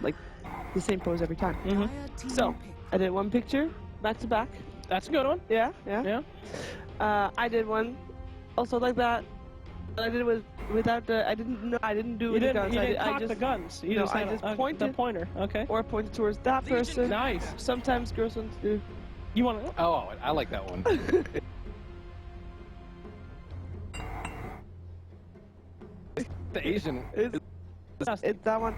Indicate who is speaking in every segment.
Speaker 1: like the same pose every time. So I did one picture back to back.
Speaker 2: That's a good one.
Speaker 1: Yeah. I did one also like that. I did it without the. I didn't do it with the guns.
Speaker 2: You didn't cock the guns. You just had
Speaker 1: pointed
Speaker 2: the pointer. Okay.
Speaker 1: Or pointed towards that person.
Speaker 2: Nice.
Speaker 1: Sometimes girls want to do.
Speaker 2: You want to?
Speaker 3: Oh, I like that one. The Asian.
Speaker 1: It's that one.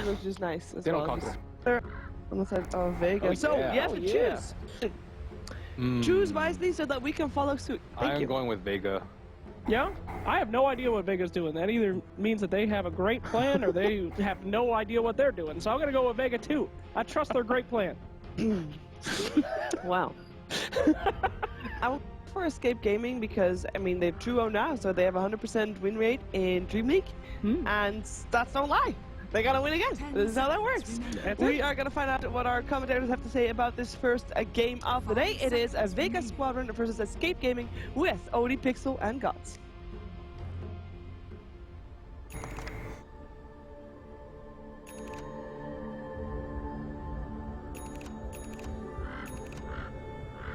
Speaker 1: Which is nice as
Speaker 3: They
Speaker 1: well.
Speaker 3: don't conquer.
Speaker 1: On the side of Vega.
Speaker 3: Oh,
Speaker 1: So
Speaker 3: yeah.
Speaker 1: you have to choose. Choose wisely so that we can follow suit. Thank you.
Speaker 3: I'm going with Vega.
Speaker 2: Yeah? I have no idea what Vega's doing. That either means that they have a great plan or they have no idea what they're doing. So I'm going to go with Vega too. I trust their great plan.
Speaker 1: Wow. I went for Escape Gaming because, I mean, they've 2-0 now, so they have 100% win rate in DreamLeague. And that's no lie. They gotta win again. This is how that works. We are gonna find out what our commentators have to say about this first game of the day. It is a VEGA Squadron versus Escape Gaming with OD Pixel and Gods.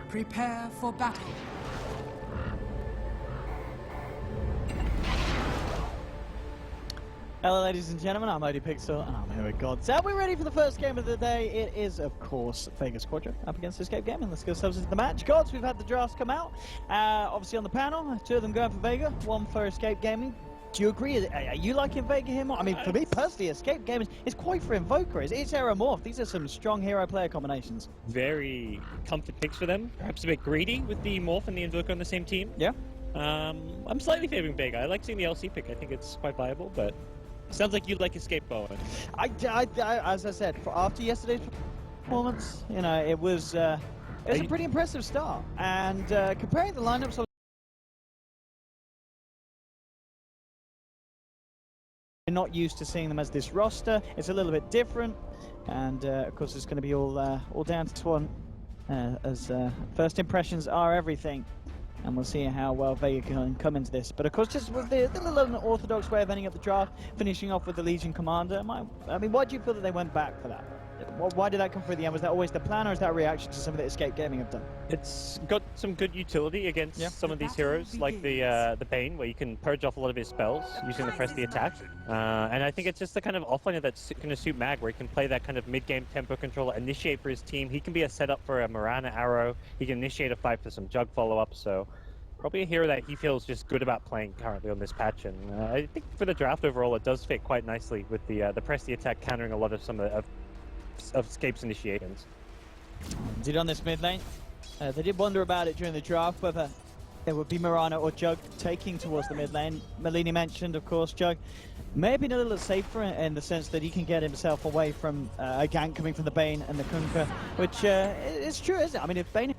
Speaker 4: Prepare for battle.
Speaker 5: Hello ladies and gentlemen, I'm OD Pixel and I'm here with Gods. And we're ready for the first game of the day. It is, of course, VEGA Squadron up against Escape Gaming. Let's get ourselves into the match. Gods, we've had the drafts come out. Obviously on the panel, 2 of them going for VEGA, 1 for Escape Gaming. Do you agree? Are you liking VEGA here more? I mean, for me personally, Escape Gaming is quite for Invoker. It's Aeromorph. These are some strong hero-player combinations.
Speaker 6: Very comfort picks for them. Perhaps a bit greedy with the Morph and the Invoker on the same team.
Speaker 5: Yeah.
Speaker 6: I'm slightly favoring VEGA. I like seeing the LC pick. I think it's quite viable, but sounds like you like Escape Bowen.
Speaker 5: As I said, after yesterday's performance, you know, it was a pretty impressive start. And comparing the lineups, we're not used to seeing them as this roster. It's a little bit different, and of course, it's going to be all down to Twan, as first impressions are everything. And we'll see how well VEGA can come into this. But of course, just with the little unorthodox way of ending up the draft, finishing off with the Legion Commander. I mean, why do you feel that they went back for that? Why did that come through the end? Was that always the plan, or is that a reaction to something that Escape Gaming have done?
Speaker 6: It's got some good utility against some of these heroes, like the Bane, where you can purge off a lot of his spells using the press the attack. And I think it's just the kind of offlaner that's going to suit Mag, where he can play that kind of mid-game tempo controller, initiate for his team. He can be a setup for a Mirana arrow. He can initiate a fight for some Jug follow-up. So probably a hero that he feels just good about playing currently on this patch. And I think for the draft overall, it does fit quite nicely with the press the attack countering a lot of some of Escape's initiations.
Speaker 5: Did on this mid lane. They did wonder about it during the draft, whether it would be Mirana or Jug taking towards the mid lane. Malini mentioned, of course, Jug may have been a little safer in the sense that he can get himself away from a gank coming from the Bane and the Kunkka, which is true, isn't it? I mean, if Bane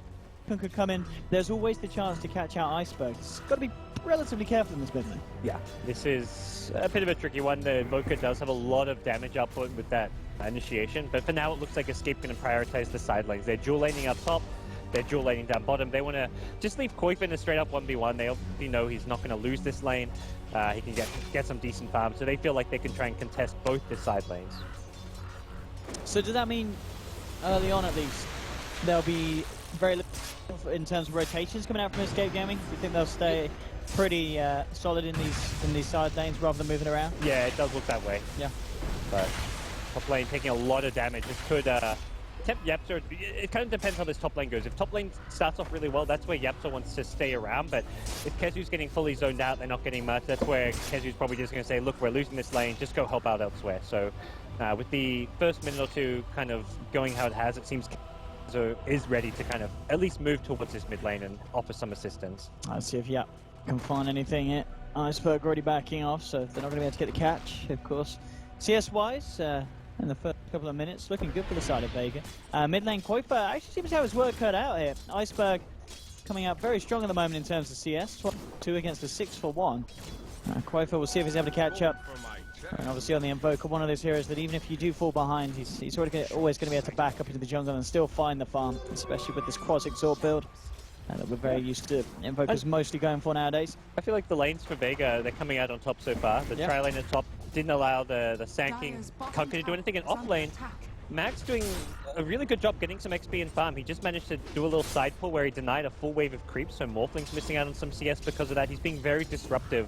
Speaker 5: and Kunkka come in, there's always the chance to catch out Iceberg. It's got to be relatively careful in this mid lane.
Speaker 6: Yeah, this is a bit of a tricky one. The Invoker does have a lot of damage output with that initiation, but for now it looks like Escape going to prioritize the side lanes. They're dual laning up top, they're dual laning down bottom. They want to just leave Koifa in a straight up 1v1. They obviously know he's not going to lose this lane. He can get some decent farm, so they feel like they can try and contest both the side lanes.
Speaker 5: So does that mean, early on at least, there'll be very little in terms of rotations coming out from Escape Gaming? Do you think they'll stay pretty solid in these side lanes rather than moving around?
Speaker 6: Yeah, it does look that way.
Speaker 5: Yeah.
Speaker 6: But top lane taking a lot of damage. This could tempt Yapsa. It kind of depends how this top lane goes. If top lane starts off really well, that's where Yapsa wants to stay around. But if Kezu's getting fully zoned out, they're not getting much. That's where Kezu's probably just going to say, look, we're losing this lane, just go help out elsewhere. So with the first minute or two kind of going how it has, it seems Kezu is ready to kind of at least move towards this mid lane and offer some assistance.
Speaker 5: Let's see if Yap can find anything here. Iceberg already backing off, so they're not going to be able to get the catch, of course. CS-wise, in the first couple of minutes, looking good for the side of VEGA. Mid lane Koifa actually seems to have his work cut out here. Iceberg coming out very strong at the moment in terms of CS. 2 against a 6-for-1. Koifa will see if he's able to catch up. And obviously on the Invoker, one of those heroes that even if you do fall behind, he's always going to be able to back up into the jungle and still find the farm, especially with this Quas Exort build. that we're very used to Invokers mostly going for nowadays.
Speaker 6: I feel like the lanes for Vega, they're coming out on top so far. The tri lane at top didn't allow the Sanking Kunkka to do anything. And off lane, Mag's doing a really good job getting some XP and farm. He just managed to do a little side pull where he denied a full wave of creeps, so Morphling's missing out on some CS because of that. He's being very disruptive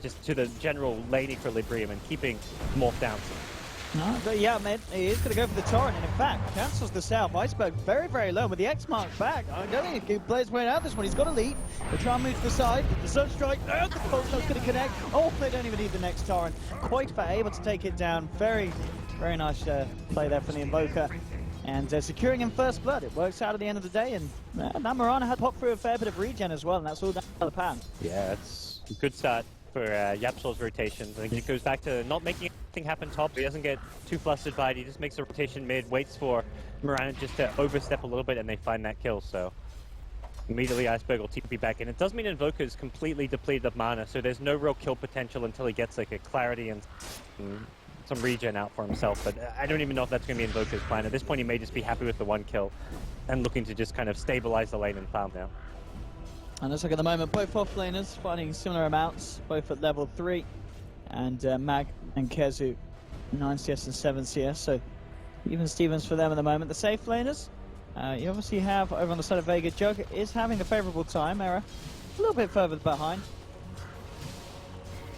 Speaker 6: just to the general lane equilibrium and keeping Morph down.
Speaker 5: No, but yeah, man, he is going to go for the torrent, and in fact, cancels the south. Iceberg very, very low with the X mark back. I don't think he plays way out this one. He's got a lead. They try and move to the side. The Sunstrike, the Pulse Note's going to connect. Oh, they don't even need the next torrent. Quite able to take it down. Very, very nice play there from the Invoker. And securing him first blood. It works out at the end of the day, and that Mirana had popped through a fair bit of regen as well, and that's all down to the pan.
Speaker 6: Yeah, it's a good start for Yapsol's rotations. I think it goes back to not making anything happen top. He doesn't get too flustered by it. He just makes a rotation mid, waits for Mirana just to overstep a little bit, and they find that kill. So immediately Iceberg will TP back in. It does mean Invoker's completely depleted of mana, so there's no real kill potential until he gets like a clarity and some regen out for himself. But I don't even know if that's going to be Invoker's plan. At this point, he may just be happy with the one kill and looking to just kind of stabilize the lane and farm now.
Speaker 5: And looks like at the moment, both offlaners fighting similar amounts, both at level 3. And Mag and Kezu, 9 CS and 7 CS, so even Stevens for them at the moment. The safe laners, you obviously have over on the side of Vega, Jug is having a favourable time, Era a little bit further behind.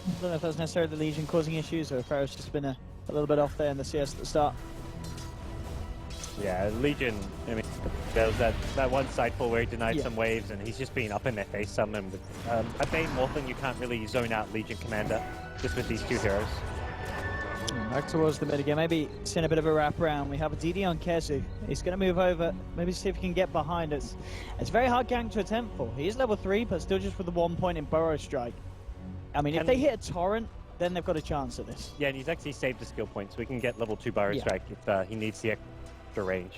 Speaker 5: I don't know if that's necessarily the Legion causing issues, or if Era's just been a little bit off there in the CS at the start.
Speaker 6: Yeah, Legion, I mean, there was that one side pull where he denied some waves, and he's just been up in their face some. And with a Bane Morphling, you can't really zone out Legion Commander just with these two heroes.
Speaker 5: Back towards the mid again, maybe seeing a bit of a wraparound. We have a DD on Kezu. He's going to move over, maybe see if he can get behind us. It's very hard gang to attempt for. He is level 3, but still just with the 1 point in Burrow Strike. I mean, if they hit a torrent, then they've got a chance at this.
Speaker 6: Yeah, and he's actually saved a skill point, so we can get level 2 Burrow Strike if he needs the extra range.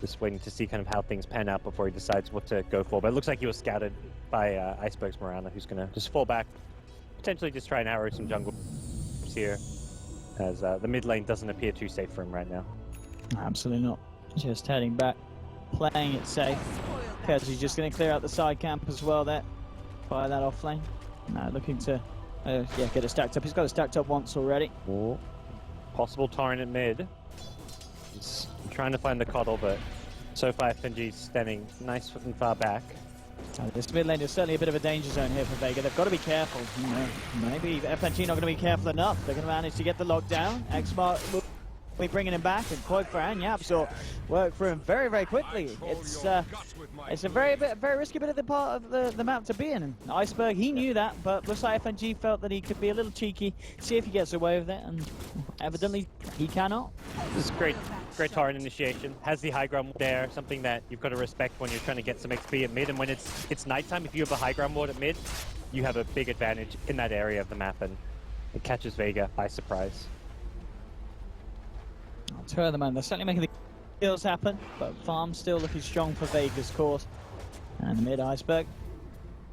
Speaker 6: Just waiting to see kind of how things pan out before he decides what to go for. But it looks like he was scouted by Iceberg's Mirana, who's going to just fall back, potentially just try and arrow some jungle here, as the mid lane doesn't appear too safe for him right now.
Speaker 5: Absolutely not. Just heading back, playing it safe. Kezu's just going to clear out the side camp as well there, fire that off lane. Looking to get it stacked up. He's got it stacked up once already.
Speaker 6: Ooh. Possible torrent at mid. He's trying to find the coddle, but so far FNG's standing nice and far back.
Speaker 5: This mid lane is certainly a bit of a danger zone here for Vega. They've got to be careful. Maybe FNG not going to be careful enough. They're going to manage to get the lockdown. X-Mark will be bringing him back, and Quoifer and Yapsor work through him very, very quickly. It's a very risky bit of the part of the map to be in. And Iceberg, he knew that, but looks like FNG felt that he could be a little cheeky, see if he gets away with it, and evidently he cannot.
Speaker 6: This is great torrent initiation. Has the high ground there, something that you've got to respect when you're trying to get some XP at mid. And when it's nighttime, if you have a high ground ward at mid, you have a big advantage in that area of the map, and it catches Vega by surprise.
Speaker 5: Two of them, man. They're certainly making the kills happen, but farm still looking strong for Vega's cause. And the mid Iceberg,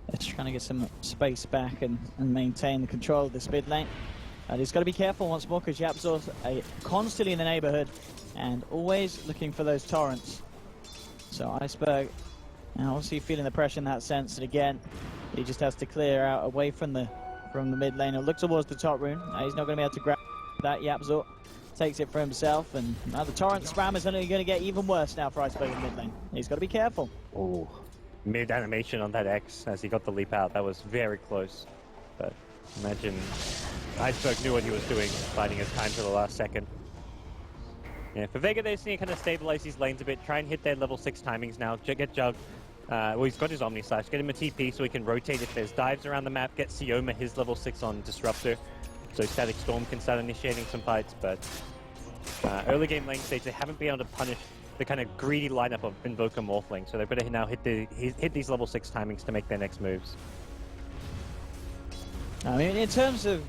Speaker 5: it's trying to get some space back and maintain the control of this mid lane. And he's got to be careful once more, because Yapsor's constantly in the neighborhood and always looking for those torrents. So Iceberg, obviously feeling the pressure in that sense, and again, he just has to clear out away from the mid lane and look towards the top rune. He's not going to be able to grab that. Yapsor takes it for himself, and now the torrent spam is only going to get even worse now for Iceberg in mid lane. He's got to be careful.
Speaker 6: Oh, mid animation on that X as he got the leap out. That was very close. But imagine Iceberg knew what he was doing, finding his time to the last second. Yeah, for Vega, they just need to kind of stabilize these lanes a bit, try and hit their level 6 timings now, get Jug. Well, he's got his Omni Slash, get him a TP so he can rotate if there's dives around the map, get Sioma his level 6 on Disruptor, so Static Storm can start initiating some fights. But early game lane stage, they haven't been able to punish the kind of greedy lineup of Invoker Morphling, so they've got to now hit these level 6 timings to make their next moves.
Speaker 5: I mean, in terms of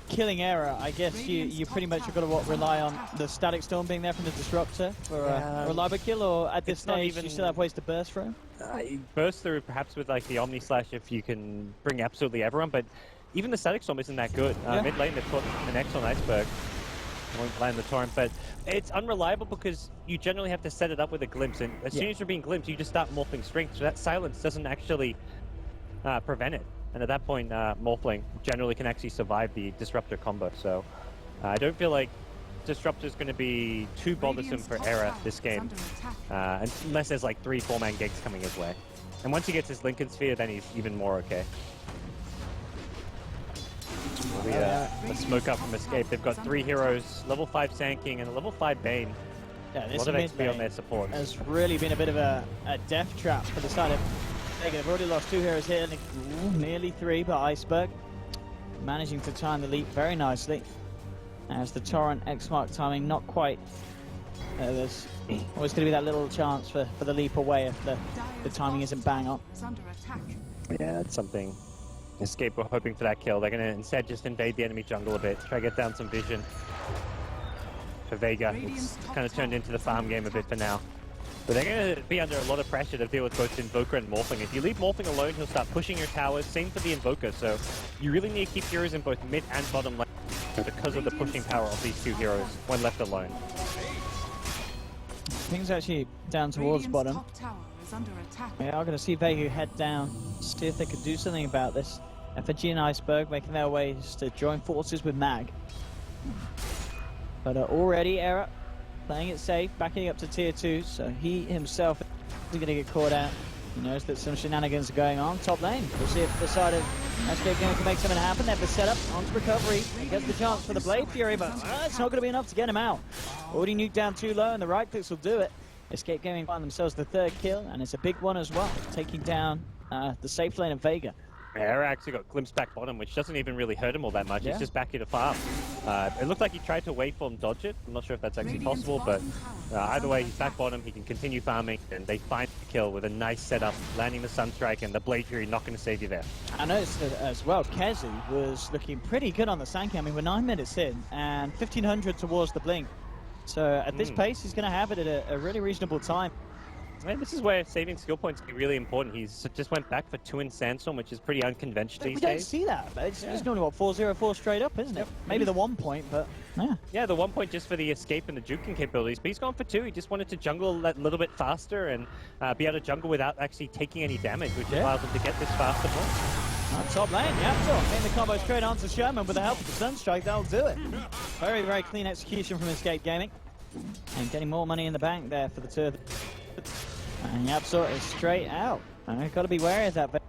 Speaker 5: killing error, I guess you pretty much have got to rely on the Static Storm being there from the Disruptor for a reliable kill, or at this stage you still have ways to burst through?
Speaker 6: Burst through perhaps with like the Omni Slash if you can bring absolutely everyone, but even the Static Storm isn't that good. Mid lane they've put an X on Iceberg. won't land the torrent, but it's unreliable because you generally have to set it up with a glimpse, and as soon as you're being glimpsed, you just start morphing strength, so that silence doesn't actually prevent it. And at that point, Morphling generally can actually survive the Disruptor combo, so I don't feel like Disruptor's going to be too bothersome for Era this game, unless there's like 3-4 man gigs coming his way. And once he gets his Lincoln Sphere, then he's even more okay. The smoke up from Escape. They've got 3 heroes, level 5 Sand King and a level 5 Bane.
Speaker 5: Yeah,
Speaker 6: a lot of XP on their support.
Speaker 5: Has really been a bit of a death trap for the side of VEGA. They've already lost 2 heroes here, nearly 3, but Iceberg managing to time the leap very nicely. As the Torrent X-Mark timing not quite. There's always going to be that little chance for the leap away if the timing isn't bang on.
Speaker 6: Yeah, that's something. Escape were hoping for that kill. They're going to instead just invade the enemy jungle a bit, try to get down some vision. For VEGA, it's kind of turned into the farm game a bit for now. But they're going to be under a lot of pressure to deal with both Invoker and Morphling. If you leave Morphling alone, he'll start pushing your towers. Same for the Invoker, so you really need to keep heroes in both mid and bottom lane because of the pushing power of these 2 heroes when left alone.
Speaker 5: Things actually down towards bottom. We are going to see VEGA head down, see if they can do something about this. FNG and Iceberg making their ways to join forces with Mag. But already Era playing it safe, backing up to tier 2, so he himself is going to get caught out. He knows that some shenanigans are going on. Top lane, we'll see if the side of Escape Gaming can make something happen. They have the setup onto recovery. He gets the chance for the Blade Fury, but it's not going to be enough to get him out. Already nuked down too low, and the right clicks will do it. Escape Gaming find themselves the 3rd kill, and it's a big one as well, taking down the safe lane of VEGA.
Speaker 6: Era actually got glimpsed back bottom, which doesn't even really hurt him all that much. He's just back here to farm. It looked like he tried to waveform dodge it. I'm not sure if that's actually possible, but either way, he's back bottom. He can continue farming, and they find the kill with a nice setup, landing the Sunstrike, and the Blade Fury not going to save you there.
Speaker 5: I noticed that as well, Kezi was looking pretty good on the Sand King. I mean, we're 9 minutes in, and 1500 towards the Blink. So at this pace, he's going to have it at a really reasonable time.
Speaker 6: And this is where saving skill points can be really important. He's just went back for 2 in Sandstorm, which is pretty unconventional these days.
Speaker 5: We don't see that, but it's normally what, 4-0-4 straight up, isn't it? Maybe the 1 point, but yeah. Yeah,
Speaker 6: the 1 point just for the escape and the juking capabilities, but he's gone for 2. He just wanted to jungle that little bit faster and be able to jungle without actually taking any damage, which allows him to get this faster point.
Speaker 5: Top lane, getting the combo straight onto Sherman with the help of the Sunstrike, that'll do it. Very, very clean execution from Escape Gaming. And getting more money in the bank there for the 2. And Yapsor is straight out. I've got to be wary of that. But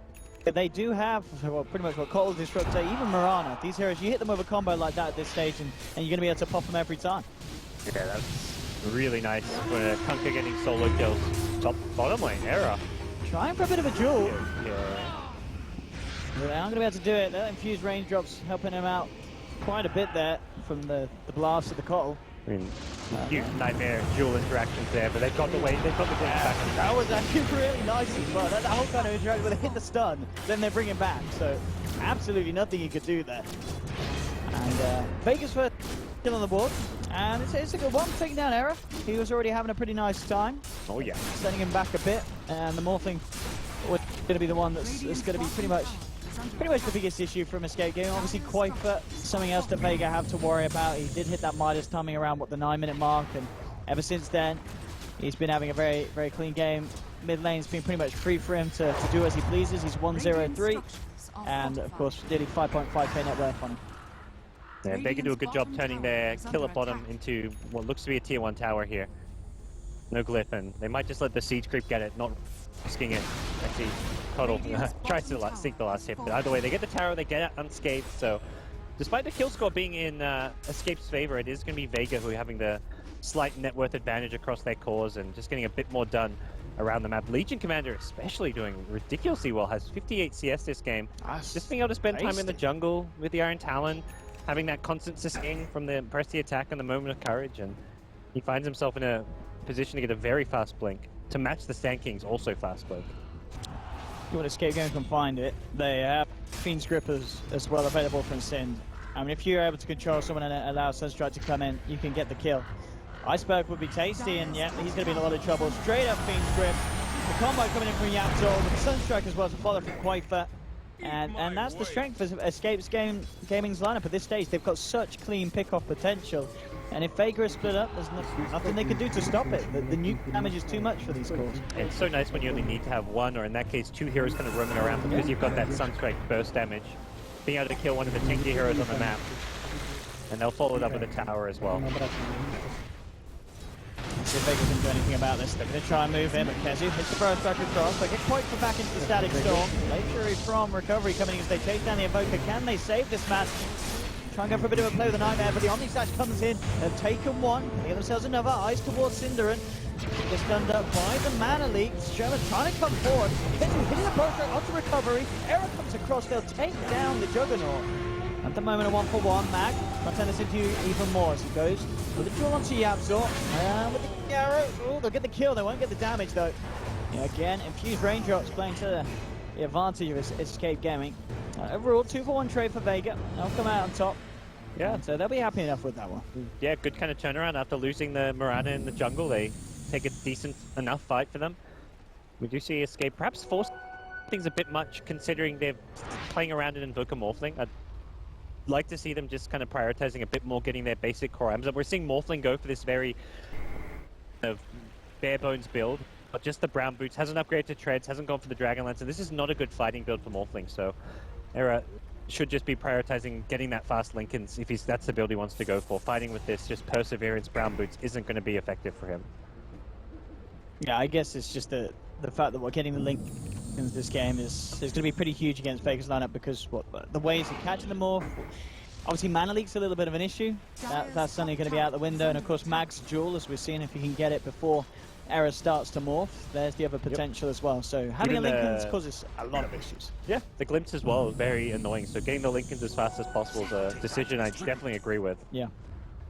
Speaker 5: they do have, well, pretty much what Cole Disruptor, even Mirana. These heroes, you hit them with a combo like that at this stage, and you're going to be able to pop them every time.
Speaker 6: Yeah, that's really nice. For Kunkka getting solo kills. Top bottom lane, Era.
Speaker 5: Trying for a bit of a duel.
Speaker 6: Yeah.
Speaker 5: But they aren't going to be able to do it. That infused raindrops helping him out quite a bit there from the blast of the Cottle.
Speaker 6: I mean, huge nightmare dual interactions there, but they've got the way, they've got the blink back.
Speaker 5: That was actually really nice as well. That whole kind of interaction where they hit the stun, then they bring him back. So absolutely nothing you could do there. And Vegas first kill on the board, and it's a good one, taking down Era. He was already having a pretty nice time.
Speaker 6: Oh yeah.
Speaker 5: Sending him back a bit, and the Morphling was going to be the one that's going to be pretty much the biggest issue from Escape Gaming. Obviously, Kuiper, something else that VEGA have to worry about. He did hit that Midas timing around, what, the 9-minute mark, and ever since then, he's been having a very, very clean game. Mid lane's been pretty much free for him to do as he pleases. He's 1-0-3, and of course, nearly 5.5k net worth on him.
Speaker 6: Yeah, VEGA do a good job turning their killer bottom into what looks to be a tier 1 tower here. No glyph, and they might just let the siege creep get it, not risking it. Actually, Cottle tries to sink the last hit, but either way, they get the tower, they get it unscathed, so despite the kill score being in Escape's favor, it is going to be VEGA who are having the slight net worth advantage across their cores and just getting a bit more done around the map. Legion Commander especially doing ridiculously well, has 58 CS this game. Just being able to spend time in the jungle with the Iron Talon, having that constant sustain from the press the attack and the moment of courage, and he finds himself in a position to get a very fast blink to match the Sand King's also fast blink.
Speaker 5: If you want Escape Game can find it, they have Fiend's Grip as well available from Sind. I mean, if you're able to control someone and allow Sunstrike to come in, you can get the kill. Iceberg would be tasty, and yeah, he's going to be in a lot of trouble. Straight up Fiend's Grip. The combo coming in from Yapzor with the Sunstrike as well to follow from Kuiper. And that's the strength of Escape's Gaming's lineup at this stage. They've got such clean pick-off potential. And if Vega is split up, there's nothing they can do to stop it. The nuke damage is too much for these cores.
Speaker 6: It's so nice when you only need to have one, or in that case, 2 heroes kind of roaming around because you've got that Sunstrike burst damage. Being able to kill one of the tanky heroes on the map. And they'll follow it up with a tower as well.
Speaker 5: See if Vega can do anything about this. They're going to try and move in, but Kezu hits the first back across. They get quite back into the Static Storm. Late Fury from Recovery coming in as they chase down the Evoker. Can they save this match? Try and go for a bit of a play with the Nightmare, but the Omni Slash comes in. They've taken one. They get themselves another. Eyes towards Cinderin. Just gunned up by the Mana Leak. Sherman trying to come forward. Kezu hitting the Boat onto Recovery. Error comes across. They'll take down the Juggernaut. At the moment, a 1-for-1. Mag might turn this into even more as he goes with the duel onto Yapzor. With the arrow. Oh, they'll get the kill. They won't get the damage, though. Yeah, again, infused raindrops playing to the advantage of Escape Gaming. Overall, 2-for-1 trade for Vega. They'll come out on top.
Speaker 6: Yeah.
Speaker 5: And so they'll be happy enough with that one.
Speaker 6: Yeah, good kind of turnaround after losing the Mirana in the jungle. They take a decent enough fight for them. We do see Escape perhaps force things a bit much considering they're playing around in Invoker Morphling. I'd like to see them just kind of prioritizing a bit more getting their basic core items. We're seeing Morphling go for this very bare bones build, but just the brown boots, hasn't upgraded to treads, hasn't gone for the Dragon Lance, and this is not a good fighting build for Morphling, so Era should just be prioritizing getting that fast Lincolns if that's the build he wants to go for. Fighting with this, just Perseverance, brown boots isn't going to be effective for him.
Speaker 5: Yeah, I guess it's just the fact that we're getting the Lincolns this game is going to be pretty huge against Vega's lineup because the ways of catching them off. Obviously, Mana Leak's a little bit of an issue. That's suddenly going to be out the window, and of course, Mag's Jewel, as we're seeing, if you can get it before Era starts to morph, there's the other potential as well. So having a Lincolns causes a lot of issues.
Speaker 6: Yeah, the Glimpse as well is very annoying. So getting the Lincolns as fast as possible is a decision I definitely agree with.
Speaker 5: Yeah.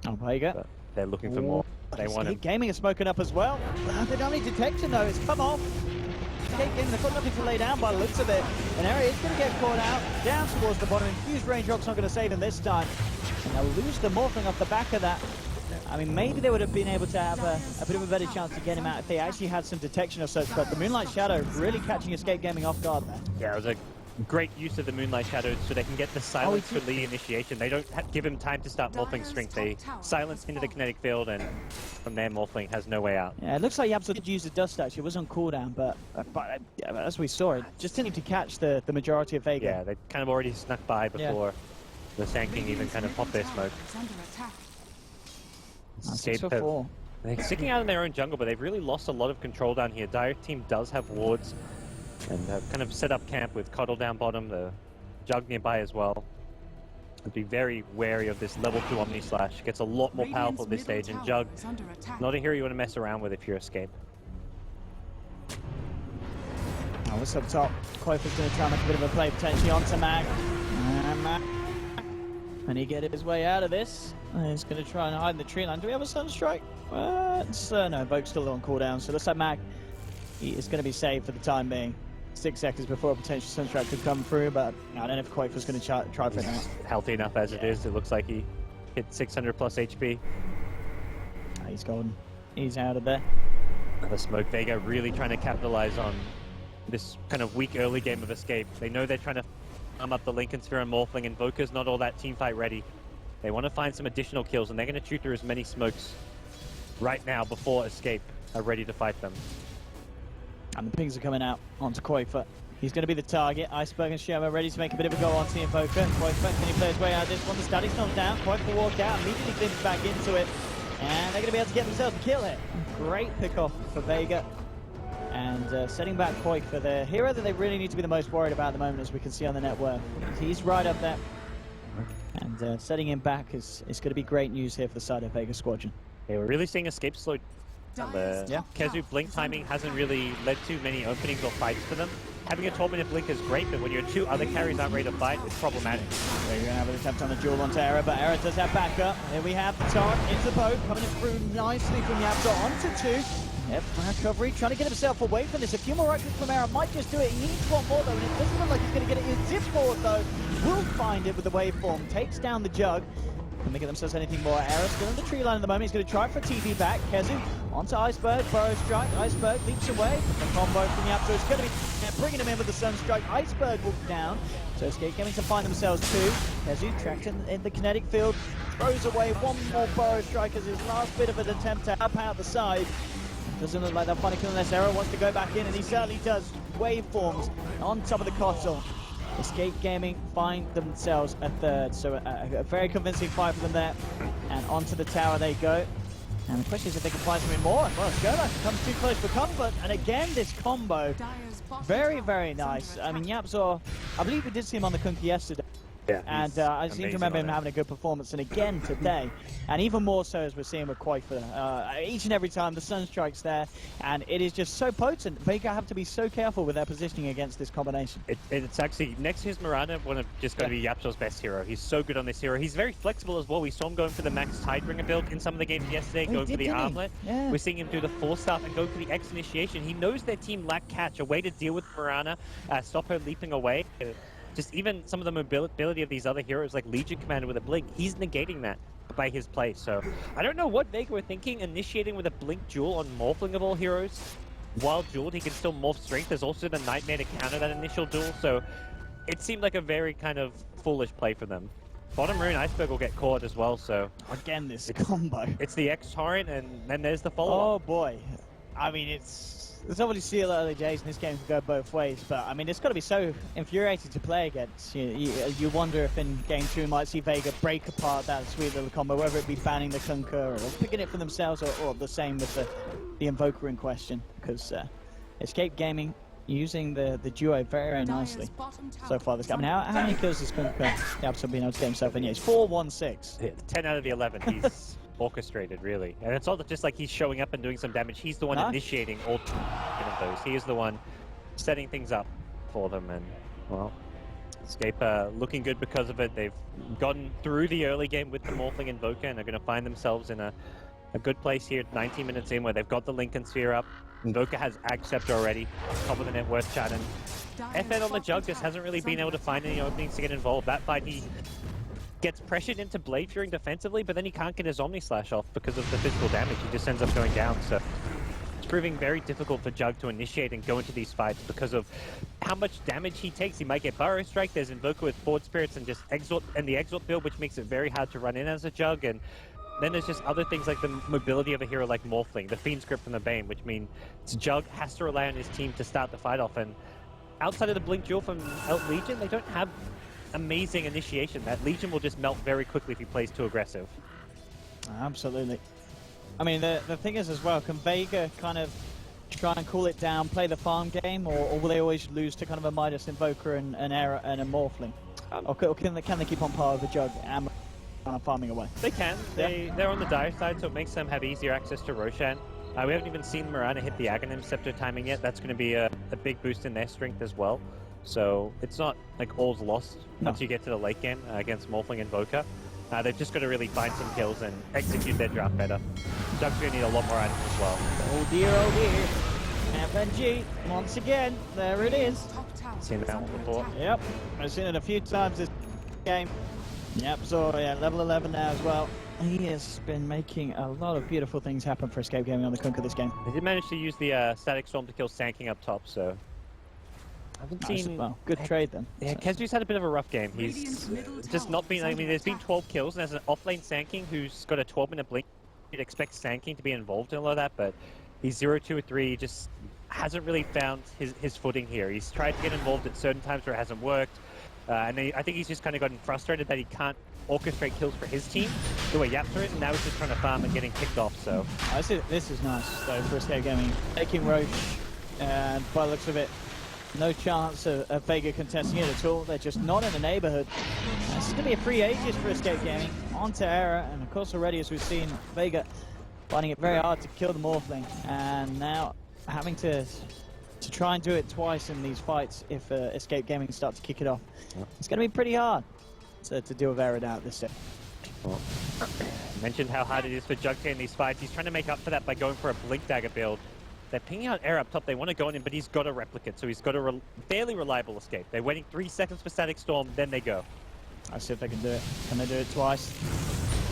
Speaker 5: Oh, Vega.
Speaker 6: But they're looking for more. They want him.
Speaker 5: Gaming is smoking up as well. They don't need detection though. It's come off. They've got nothing to lay down by the looks of it. And Era is going to get caught out down towards the bottom. Infused Raindrop's not going to save him this time. And they'll lose the Morphling off the back of that. I mean, maybe they would have been able to have a bit of a better chance to get him out if they actually had some detection or such, but the Moonlight Shadow really catching Escape Gaming off guard there.
Speaker 6: Yeah, it was a great use of the Moonlight Shadow so they can get the silence for Lee initiation. They don't give him time to start Morphling strength. They silence into the kinetic field, and from there Morphling has no way out.
Speaker 5: Yeah, it looks like Yapzor did use the Dust actually. It was on cooldown, but as we saw, it just didn't need to catch the majority of Vega.
Speaker 6: Yeah, they kind of already snuck by before the Sand King even kind of popped their smoke. They're sticking out in their own jungle, but they've really lost a lot of control down here. Dire Team does have wards, and kind of set up camp with Coddle down bottom, the Jug nearby as well. I'd be very wary of this level 2 Omni Slash. It gets a lot more powerful at this stage, and Jug, not a hero you want to mess around with if you're Escape.
Speaker 5: Oh, what's up top? Koifer's going to try and make a bit of a play potentially onto Mag. And he get his way out of this. He's going to try and hide in the tree line. Do we have a Sunstrike? No, Boke's still on cooldown, so looks like Mag is going to be saved for the time being. 6 seconds before a potential Sunstrike could come through, but I don't know if Koifer's going to try for it now.
Speaker 6: Healthy enough as it is. It looks like he hit 600 plus HP.
Speaker 5: He's golden. He's out of there.
Speaker 6: Another smoke. Vega really trying to capitalize on this kind of weak early game of Escape. They know they're trying to farm up the Lincoln Sphere and Morphling, and Invoker's not all that teamfight ready. They want to find some additional kills, and they're going to shoot through as many smokes right now before Escape are ready to fight them.
Speaker 5: And the pings are coming out onto Koifer. He's going to be the target. Iceberg and Shema ready to make a bit of a go onto the Invoker. Koifer, can he play his way out of this one? The Static's not down. Koifer walked out, immediately glimpsed back into it. And they're going to be able to get themselves a kill here. Great pick-off for Vega. And setting back Koifer, the hero that they really need to be the most worried about at the moment, as we can see on the net worth. He's right up there. And setting him back is going to be great news here for the side of VEGA Squadron.
Speaker 6: Yeah, we're really seeing Escape slow. The Kezu blink timing hasn't really led to many openings or fights for them. Having a 12-minute blink is great, but when your 2 other carries aren't ready to fight, it's problematic.
Speaker 5: So you're going to have an attempt on the duel onto Era, but Era does have backup. Here we have the Tark into the boat, coming through nicely from Yapzor onto 2. Yep, recovery, trying to get himself away from this. A few more right clicks from Era might just do it. He needs one more though, and it doesn't look like he's going to get it. He zips forward though. Will find it with the waveform, takes down the Jug. Can they get themselves anything more? Era still in the tree line at the moment. He's going to try for a TV back. Kezu onto Iceberg. Burrow strike. Iceberg leaps away. The combo from the up. So it's going to be bringing him in with the Sun Strike. Iceberg will down. So Escape Gaming to find themselves two. Kezu tracked in the kinetic field. Throws away one more Burrow strike as his last bit of an attempt to help out the side. Doesn't look like they'll find a kill unless Era wants to go back in, and he certainly does. Waveforms on top of the console. Escape Gaming find themselves a third, so a very convincing fight for them there. And onto the tower they go. And the question is if they can find something more. Well, Skoda comes too close for comfort, and again this combo. Very, very nice. I mean, Yapzor, I believe we did see him on the Kunkka yesterday.
Speaker 6: Yeah,
Speaker 5: and I seem to remember him having a good performance, and again today, and even more so as we're seeing with Quaifa. Each and every time the Sun Strike's there, and it is just so potent. Vega have to be so careful with their positioning against this combination.
Speaker 6: It's actually, next to his Mirana, one of just going to be Yapzor's best hero. He's so good on this hero. He's very flexible as well. We saw him going for the Max Tidebringer build in some of the games yesterday, going for the Armlet.
Speaker 5: Yeah.
Speaker 6: We're seeing him do the 4-staff and go for the X Initiation. He knows their team lack catch, a way to deal with Mirana, stop her leaping away. Just even some of the mobility of these other heroes like Legion Commander with a Blink, he's negating that by his play. So I don't know what Vega were thinking, initiating with a Blink Jewel on Morphling of all heroes. While jeweled, he can still morph Strength. There's also the Nightmare to counter that initial duel, so it seemed like a very kind of foolish play for them. Bottom Rune Iceberg will get caught as well, so...
Speaker 5: Again, this combo.
Speaker 6: It's the X-Torrent, and then there's the follow-up.
Speaker 5: Oh boy. I mean, it's obviously still early days, and this game can go both ways, but I mean, it's got to be so infuriating to play against. You wonder if in Game 2 we might see Vega break apart that sweet little combo, whether it be banning the Kunkka or picking it for themselves, or the same with the Invoker in question, because Escape Gaming using the duo very, very nicely so far this game. I mean, how many kills has Kunkka Yapzor been able to get himself in? Yeah, it's 4-1-6.
Speaker 6: Yeah, 10 out of the 11. He's... orchestrated, really. And it's not just like he's showing up and doing some damage. He's the one initiating all 10 of those. He is the one setting things up for them. And, well, Escape looking good because of it. They've gotten through the early game with the Morphling Invoker, and are going to find themselves in a good place here, 19 minutes in, where they've got the Lincoln Sphere up. Invoker has Ag Scepter already. Top of the net worth chatting. FN on the Jug just hasn't really been able to find any openings to get involved. That fight, he gets pressured into Blade Fearing defensively, but then he can't get his Omni Slash off because of the physical damage. He just ends up going down, so it's proving very difficult for Jug to initiate and go into these fights because of how much damage he takes. He might get Burrow Strike, there's Invoker with Forward Spirits and just Exort, and the Exort build, which makes it very hard to run in as a Jug, and then there's just other things like the mobility of a hero like Morphling, the Fiend Script from the Bane, which means Jug has to rely on his team to start the fight off, and outside of the Blink Jewel from Legion, they don't have amazing initiation. That Legion will just melt very quickly if he plays too aggressive.
Speaker 5: Absolutely. I mean, the thing is as well, can Vega kind of try and cool it down, play the farm game, or will they always lose to kind of a Midas Invoker and an Era and a Morphling? Or can they keep on par with the Jug and farming away?
Speaker 6: They can. They're on the dire side, so it makes them have easier access to Roshan. We haven't even seen Mirana hit the Aghanim Scepter timing yet. That's going to be a big boost in their strength as well. So it's not like all's lost once you get to the late game against Morphling Invoker. They've just got to really find some kills and execute their draft better. Jug's going to need a lot more items as well.
Speaker 5: Oh dear, oh dear. FNG, once again, there it is.
Speaker 6: Seen that one before?
Speaker 5: Yep, I've seen it a few times this game. Yep, so yeah, level 11 now as well. He has been making a lot of beautiful things happen for Escape Gaming on the Kunkka this game.
Speaker 6: They did manage to use the Static Storm to kill Sanking up top, so... I haven't seen...
Speaker 5: Well, good trade then.
Speaker 6: Yeah, Kezu's had a bit of a rough game. He's just not been... I mean, there's been 12 kills, and there's an off-lane Sanking who's got a 12-minute blink. You'd expect Sanking to be involved in a lot of that, but he's 0-2-3, he just hasn't really found his footing here. He's tried to get involved at certain times where it hasn't worked, and I think he's just kind of gotten frustrated that he can't orchestrate kills for his team the way Yapzor is, and now he's just trying to farm and getting kicked off, so...
Speaker 5: This is nice, though, for Escape Gaming. Taking Roche, and by the looks of it, no chance of Vega contesting it at all. They're just not in the neighborhood. This is going to be a free Aegis for Escape Gaming. On to Era, and of course already, as we've seen, Vega finding it very hard to kill the Morphling, and now having to try and do it twice in these fights if Escape Gaming starts to kick it off. It's going to be pretty hard to deal with Era down at this step.
Speaker 6: Mentioned how hard it is for Jug in these fights. He's trying to make up for that by going for a Blink Dagger build. They're pinging out Air up top. They want to go on him, but he's got a replicate, so he's got a fairly reliable escape. They're waiting 3 seconds for Static Storm, then they go.
Speaker 5: Let's see if they can do it. Can they do it twice?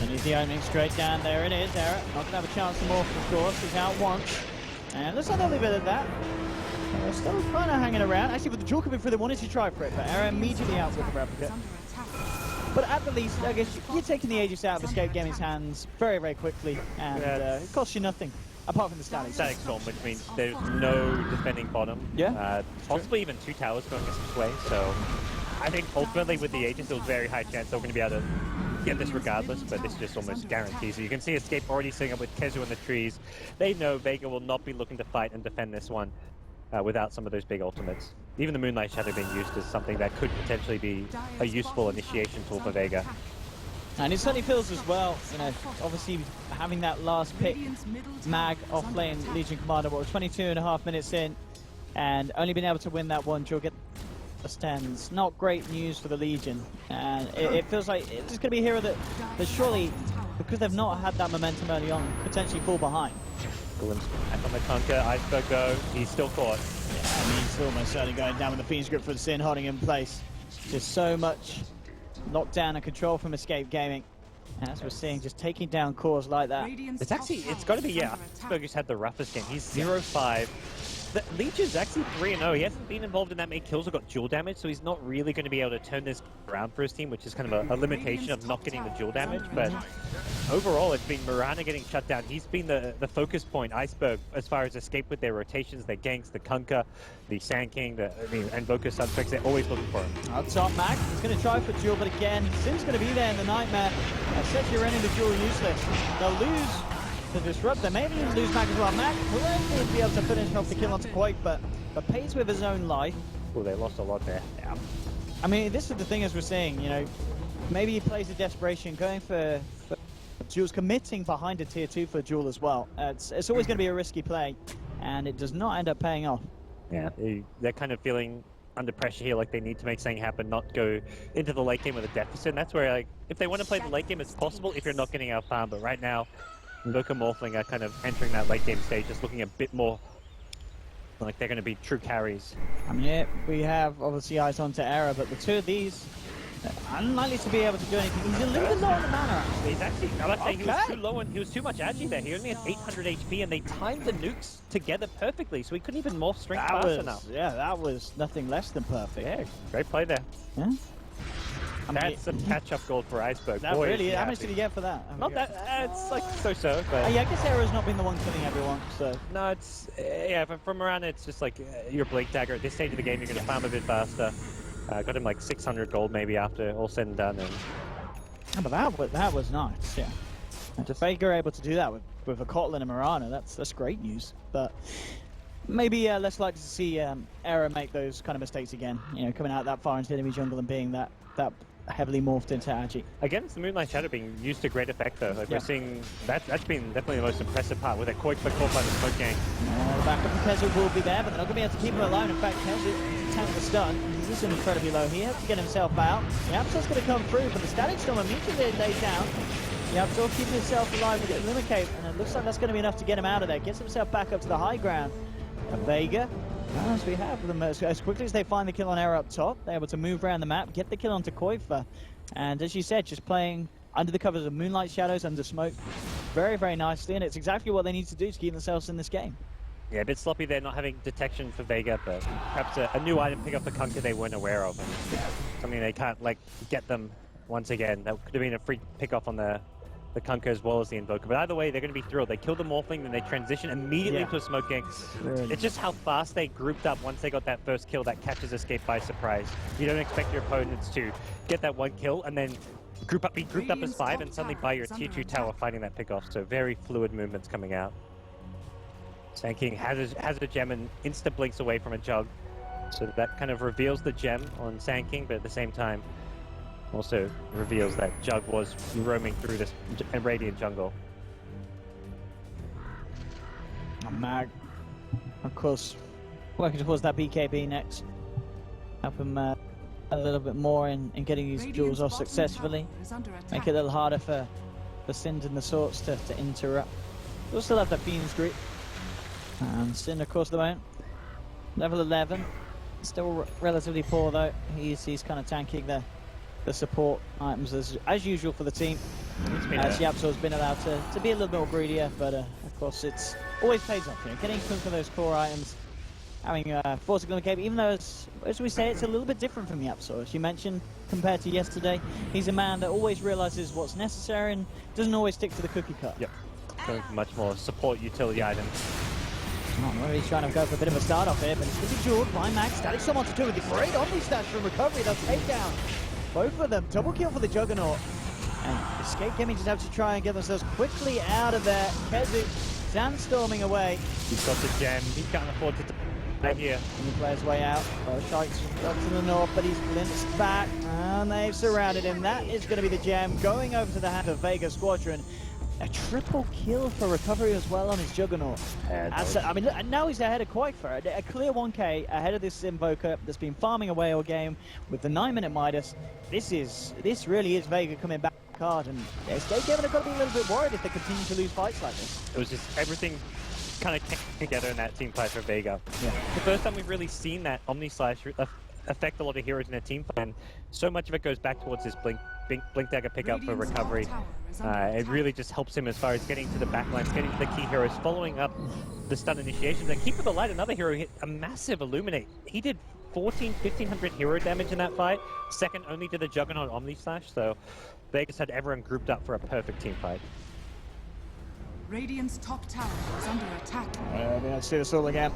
Speaker 5: They need the opening straight down. There it is. Era not going to have a chance to morph, of course. He's out once. And looks like they'll leave it at that. They're still kind of hanging around. Actually, with the jaw coming through, they wanted to try for it, but Era immediately out with the replica. But at the least, I guess you're taking the Aegis out of Escape Gaming's hands very, very quickly, and it costs you nothing, apart from the static.
Speaker 6: Static Storm, which means there's no defending bottom.
Speaker 5: Yeah.
Speaker 6: Possibly even 2 towers going this way, so I think ultimately with the Aegis, there's a very high chance they're going to be able to get this regardless, but this just almost guarantees it. You can see Escape already sitting up with Kezu in the trees. They know Vega will not be looking to fight and defend this one without some of those big ultimates. Even the Moonlight Shadow being used as something that could potentially be a useful initiation tool for Vega.
Speaker 5: And it certainly feels as well, you know, obviously having that last pick, Mag off lane, Legion Commander, 22.5 minutes in, and only being able to win that one, you'll get the stands. Not great news for the Legion, and it feels like it's going to be a hero that surely, because they've not had that momentum early on, potentially fall behind.
Speaker 6: Glimpse back on the Conquer, Iceberg go, he's still caught.
Speaker 5: Yeah, and he's almost certainly going down with the Fiend's Grip for the Sin, holding in place. Just so much lockdown and control from Escape Gaming. As we're seeing, just taking down cores like that.
Speaker 6: It's got to be, Iceberg has had the roughest game. He's 0-5. The Legion's actually 3-0. He hasn't been involved in that many kills or got dual damage, so he's not really going to be able to turn this around for his team, which is kind of a limitation of not getting the dual damage. But overall, it's been Mirana getting shut down. He's been the focus point, Iceberg, as far as Escape with their rotations, their ganks, the Kunkka, the Sand King, and Invoker Suspects. They're always looking for him.
Speaker 5: Up top, Mac. He's going to try for duel, but again, Sin's going to be there in the Nightmare. Sets your running the duel useless. They'll lose the Disrupt. They may even lose Mac as well. Mac will be able to finish off the kill onto Quake, but pays with his own life.
Speaker 6: Oh, they lost a lot there. Yeah.
Speaker 5: I mean, this is the thing as we're seeing, you know, maybe he plays a desperation, going for duels, committing behind a tier 2 for duel as well. It's always going to be a risky play, and it does not end up paying off.
Speaker 6: Yeah, they're kind of feeling under pressure here, like they need to make something happen, not go into the late game with a deficit. And that's where, like, if they want to play the late game, it's possible if you're not getting out farm. But right now, Invoker Morphling are kind of entering that late game stage, just looking a bit more like they're going to be true carries.
Speaker 5: I mean, yeah, we have obviously eyes onto Era, but the two of these unlikely to be able to do anything. He's a little bit low on the mana, actually.
Speaker 6: He's actually, I must say, he was too low and he was too much agi there. He only had 800 HP and they timed the nukes together perfectly, so he couldn't even morph strength fast enough.
Speaker 5: Yeah, that was nothing less than perfect.
Speaker 6: Yeah, great play there.
Speaker 5: Yeah.
Speaker 6: That's some catch-up gold for Iceberg.
Speaker 5: That really, how much did he get for that?
Speaker 6: Not that, it's like so-so, but...
Speaker 5: yeah, I guess Era's not been the one killing everyone, so...
Speaker 6: No, it's, yeah, from around it's just like, your Blake Dagger. At this stage of the game, you're going to farm a bit faster. Got him like 600 gold maybe after all said and done. And...
Speaker 5: Yeah, but that was nice, yeah. And if Vega are able to do that with a Kotlin and Mirana, that's great news. But maybe less likely to see Era make those kind of mistakes again. You know, coming out that far into enemy jungle and being that heavily morphed into Agi.
Speaker 6: Against the Moonlight Shadow being used to great effect though. Like we're seeing that's been definitely the most impressive part with that Quake but caught by the smoke gang.
Speaker 5: The backup from Kezu will be there, but they're not going to be able to keep him alive. In fact, Kezu tanks the stun. He's incredibly low. He has to get himself out. The Absol's going to come through, but the Static Storm immediately laid down. The Absol keeping himself alive with the Limicate, and it looks like that's going to be enough to get him out of there. Gets himself back up to the high ground. And Vega, as we have them, as quickly as they find the kill on Era up top, they're able to move around the map, get the kill onto Koifa. And as you said, just playing under the covers of Moonlight Shadows, under smoke, very, very nicely, and it's exactly what they need to do to keep themselves in this game.
Speaker 6: Yeah, a bit sloppy there, not having detection for Vega, but perhaps a new item pick up for Kunkka they weren't aware of, and something they can't, like, get them once again. That could have been a free pick-off on the Kunkka as well as the Invoker. But either way, they're going to be thrilled. They kill the Morphling, then they transition immediately to a smoke gang. Really? It's just how fast they grouped up once they got that first kill that catches Escape by surprise. You don't expect your opponents to get that one kill and then be grouped up as 5 and suddenly buy your tier 2 tower fighting that pick-off. So very fluid movements coming out. Sand King has a gem and insta-blinks away from a Jug. So that kind of reveals the gem on Sand King, but at the same time, also reveals that Jug was roaming through this Radiant jungle.
Speaker 5: Mag, of course, working towards that BKB next. Help him a little bit more in getting these duels off successfully. Make it a little harder for Sind and the Swords to interrupt. We'll still have the Fiend's Grip. And Sin, of course, at the moment. Level 11. Still relatively poor, though. He's kind of tanking the the support items as usual for the team. Yapsor's been allowed to be a little bit more greedier, but of course it's always pays off. You know, getting some of those core items, having Forza Gun Cape, even though as we say, it's a little bit different from Yapsor. As you mentioned, compared to yesterday, he's a man that always realizes what's necessary and doesn't always stick to the cookie cut.
Speaker 6: Yep. So much more support utility items.
Speaker 5: Well, he's trying to go for a bit of a start off here, but it's going to be jawed by Max. Static someone to do with the great Omni Stash from Recovery. They'll take down both of them. Double kill for the Juggernaut. And Escape Gaming just have to try and get themselves quickly out of there. Kezu sandstorming away.
Speaker 6: He's got the gem. He can't afford to die here.
Speaker 5: And he plays his way out. Sharks up to the north, but he's blitzed back. And they've surrounded him. That is going to be the gem going over to the hand of VEGA Squadron. A triple kill for Recovery as well on his Juggernaut. I mean, now he's ahead of Quakefer. A clear 1k ahead of this Invoker that's been farming away all game with the 9-minute Midas. This really is VEGA coming back hard, and Escape Gaming have got to be a little bit worried if they continue to lose fights like this.
Speaker 6: It was just everything kind of came together in that team fight for VEGA. Yeah. The first time we've really seen that Omni Slash affect a lot of heroes in their team fight, and so much of it goes back towards this Blink Dagger pickup for Recovery. It really just helps him as far as getting to the backlines, getting to the key heroes, following up the stun initiations. And Keep of the Light, another hero, hit a massive Illuminate. He did 1,500 hero damage in that fight, second only to the Juggernaut Omni Slash, so Vegas had everyone grouped up for a perfect team fight.
Speaker 4: Radiant's top tower is under attack.
Speaker 5: Let's see this all again.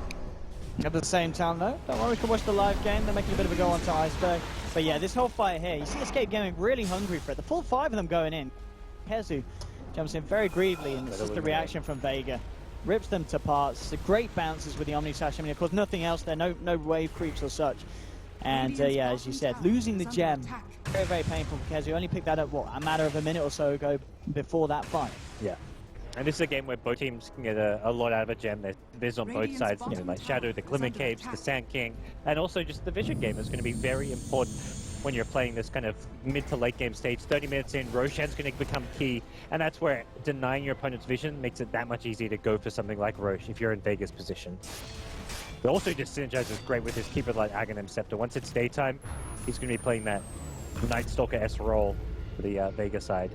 Speaker 5: At the same time, though, don't worry, we can watch the live game. They're making a bit of a go on to Iceberg. But yeah, this whole fight here, you see Escape Gaming really hungry for it. The full 5 of them going in. Kezu jumps in very greedily, and this is the reaction from VEGA. Rips them to parts. The great bounces with the Omni Slash. I mean, of course, nothing else there. No wave creeps or such. And yeah, as you said, losing the gem, very, very painful for Kezu. Only picked that up, what, a matter of a minute or so ago before that fight.
Speaker 6: Yeah. And this is a game where both teams can get a lot out of a gem. There's on both sides, you know, like Shadow, the Glimmer Caves, the Sand King, and also just the Vision game is going to be very important when you're playing this kind of mid to late game stage. 30 minutes in, Roshan's going to become key, and that's where denying your opponent's vision makes it that much easier to go for something like Roche if you're in Vega's position. But also just synergizes great with his Keep of the Light Aghanim Scepter. Once it's daytime, he's going to be playing that Night Stalker S role for the Vega side.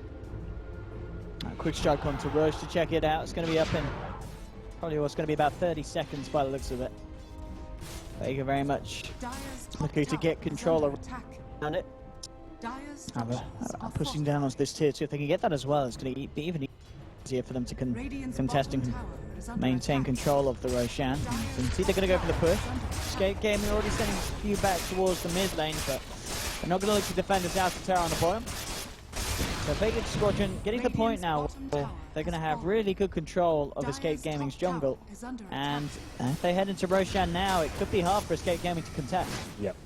Speaker 5: Quick strike onto Roche to check it out. It's going to be up in probably what's going to be about 30 seconds by the looks of it. Vega very much looking to get control around it. Pushing down onto this tier 2. If they can get that as well, it's going to be even easier for them to contest and maintain control of the Roshan. So see, they're going to go for the push. Escape Gaming already sending a few back towards the mid lane, but they're not going to look to defend this out to Terra on the bottom. So VEGA Squadron getting to the point now where they're going to have really good control of Escape Gaming's jungle. And if they head into Roshan now, it could be hard for Escape Gaming to contest.
Speaker 6: Yep.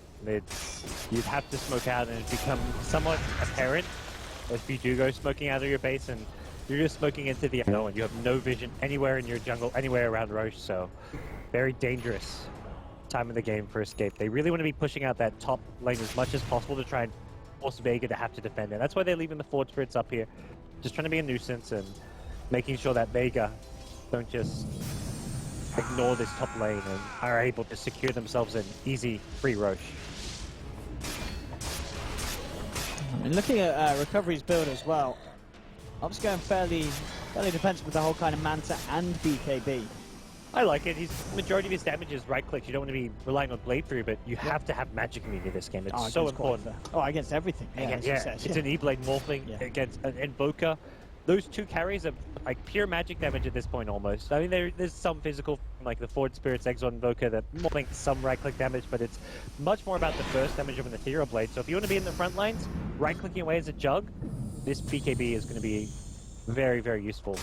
Speaker 6: You'd have to smoke out, and it becomes somewhat apparent if you do go smoking out of your base and you're just smoking into the unknown and you have no vision anywhere in your jungle, anywhere around Roche. So very dangerous time of the game for Escape. They really want to be pushing out that top lane as much as possible to try and force VEGA to have to defend it. That's why they're leaving the Forward Spirits up here, just trying to be a nuisance and making sure that VEGA don't just ignore this top lane and are able to secure themselves an easy free Roche.
Speaker 5: And looking at Recovery's build as well, I'm just going fairly defensive with the whole kind of Manta and BKB.
Speaker 6: I like it. Majority of his damage is right clicks. You don't want to be relying on blade through, but you have to have magic immunity in this game. It's so important.
Speaker 5: Against everything.
Speaker 6: It's an E-blade morphling against an Invoker. Those two carries are like pure magic damage at this point almost. I mean, there's some physical, like the Forward Spirits Exo Invoker that morphling some right click damage, but it's much more about the burst damage of an Ethereal Blade. So if you want to be in the front lines, right clicking away as a Jug, this BKB is going to be very, very useful.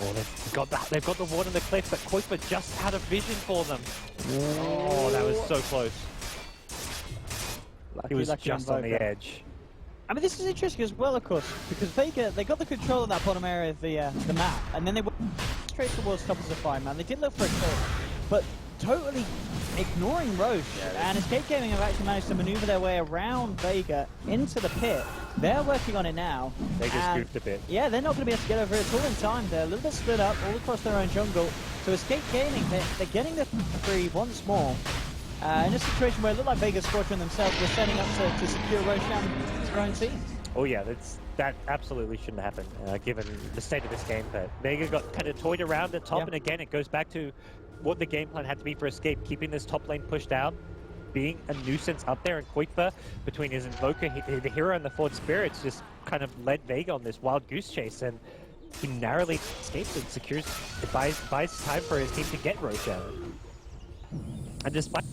Speaker 6: Oh, they've got the ward on the cliff, but Quakefer just had a vision for them. Oh, that was so close. He was just on the edge.
Speaker 5: I mean, this is interesting as well, of course, because VEGA, they got the control of that bottom area of the map, and then they went straight towards top of the fireman. They did look for a kill, but totally ignoring Roche, and Escape Gaming have actually managed to maneuver their way around VEGA into the pit. They're working on it now.
Speaker 6: They just goofed a bit.
Speaker 5: Yeah, they're not going to be able to get over it at all in time. They're a little bit split up all across their own jungle. So Escape Gaming, they're getting the free once more. in a situation where it looked like VEGA Squadron themselves were setting up to secure Roshan to their own team.
Speaker 6: Oh yeah, that absolutely shouldn't happen, given the state of this game. But VEGA got kind of toyed around at top, and again, it goes back to what the game plan had to be for Escape, keeping this top lane pushed out, being a nuisance up there, and Quikfa, between his Invoker, the hero, and the Forward Spirits, just kind of led VEGA on this wild goose chase, and he narrowly escapes and secures, buys time for his team to get Roshan. And despite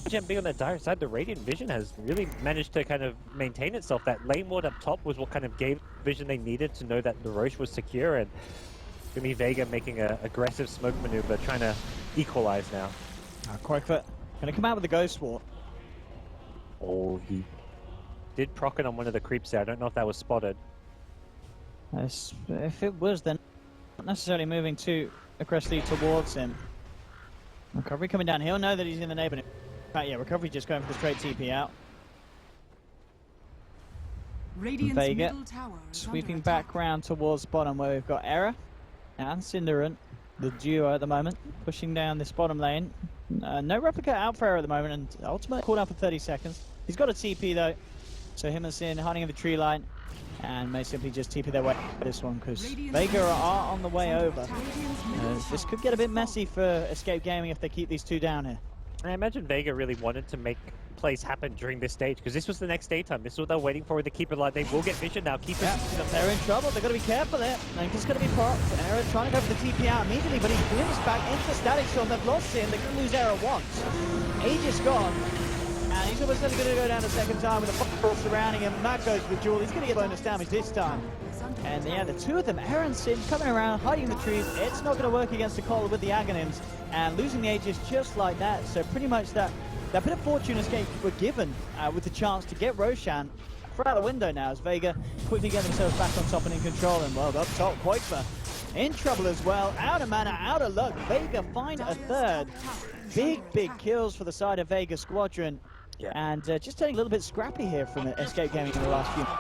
Speaker 6: Gem being on that dire side, the Radiant Vision has really managed to kind of maintain itself. That lane ward up top was what kind of gave vision they needed to know that the Roche was secure, and for me, VEGA making an aggressive smoke maneuver, trying to equalize now.
Speaker 5: Quakefoot gonna come out with the Ghost Ward.
Speaker 6: Oh, he did proc it on one of the creeps there. I don't know if that was spotted.
Speaker 5: If it was, then not necessarily moving too aggressively towards him. Recovery coming down. He'll know that he's in the neighborhood. Yeah, Recovery just going for the straight TP out. VEGA sweeping back round towards bottom where we've got Error and Cinderin, the duo at the moment, pushing down this bottom lane. No replica out for Error at the moment, and ultimate cooldown for 30 seconds. He's got a TP though, so him and Sin hiding in the tree line, and may simply just TP their way to this one because VEGA are on the way over. This could get a bit messy for Escape Gaming if they keep these two down here.
Speaker 6: I imagine VEGA really wanted to make plays happen during this stage because this was the next daytime. This is what they're waiting for with the Keeper Light. They will get vision now. Keeper.
Speaker 5: They're in trouble. They've got to be careful there. Lincoln's going to be popped. Error trying to go for the TP out immediately, but he's glimpsed back into the Static Storm. They've lost Sin. They're going to lose Error once. Aegis gone. And he's almost certainly going to go down a second time with a fireball surrounding him. Matt goes with Jewel. He's going to get bonus damage this time. And yeah, the two of them, Error and Sin, coming around, hiding in the trees. It's not going to work against the Collar with the Aghanims. And losing the Aegis just like that. So pretty much that bit of fortune Escape were given with the chance to get Roshan for out the window now as VEGA quickly get themselves back on top and in control. And well, up top, Quakefoot in trouble as well. Out of mana, out of luck. VEGA find a third. Big kills for the side of VEGA Squadron. Yeah. And just turning a little bit scrappy here from Escape Gaming in the last few minutes.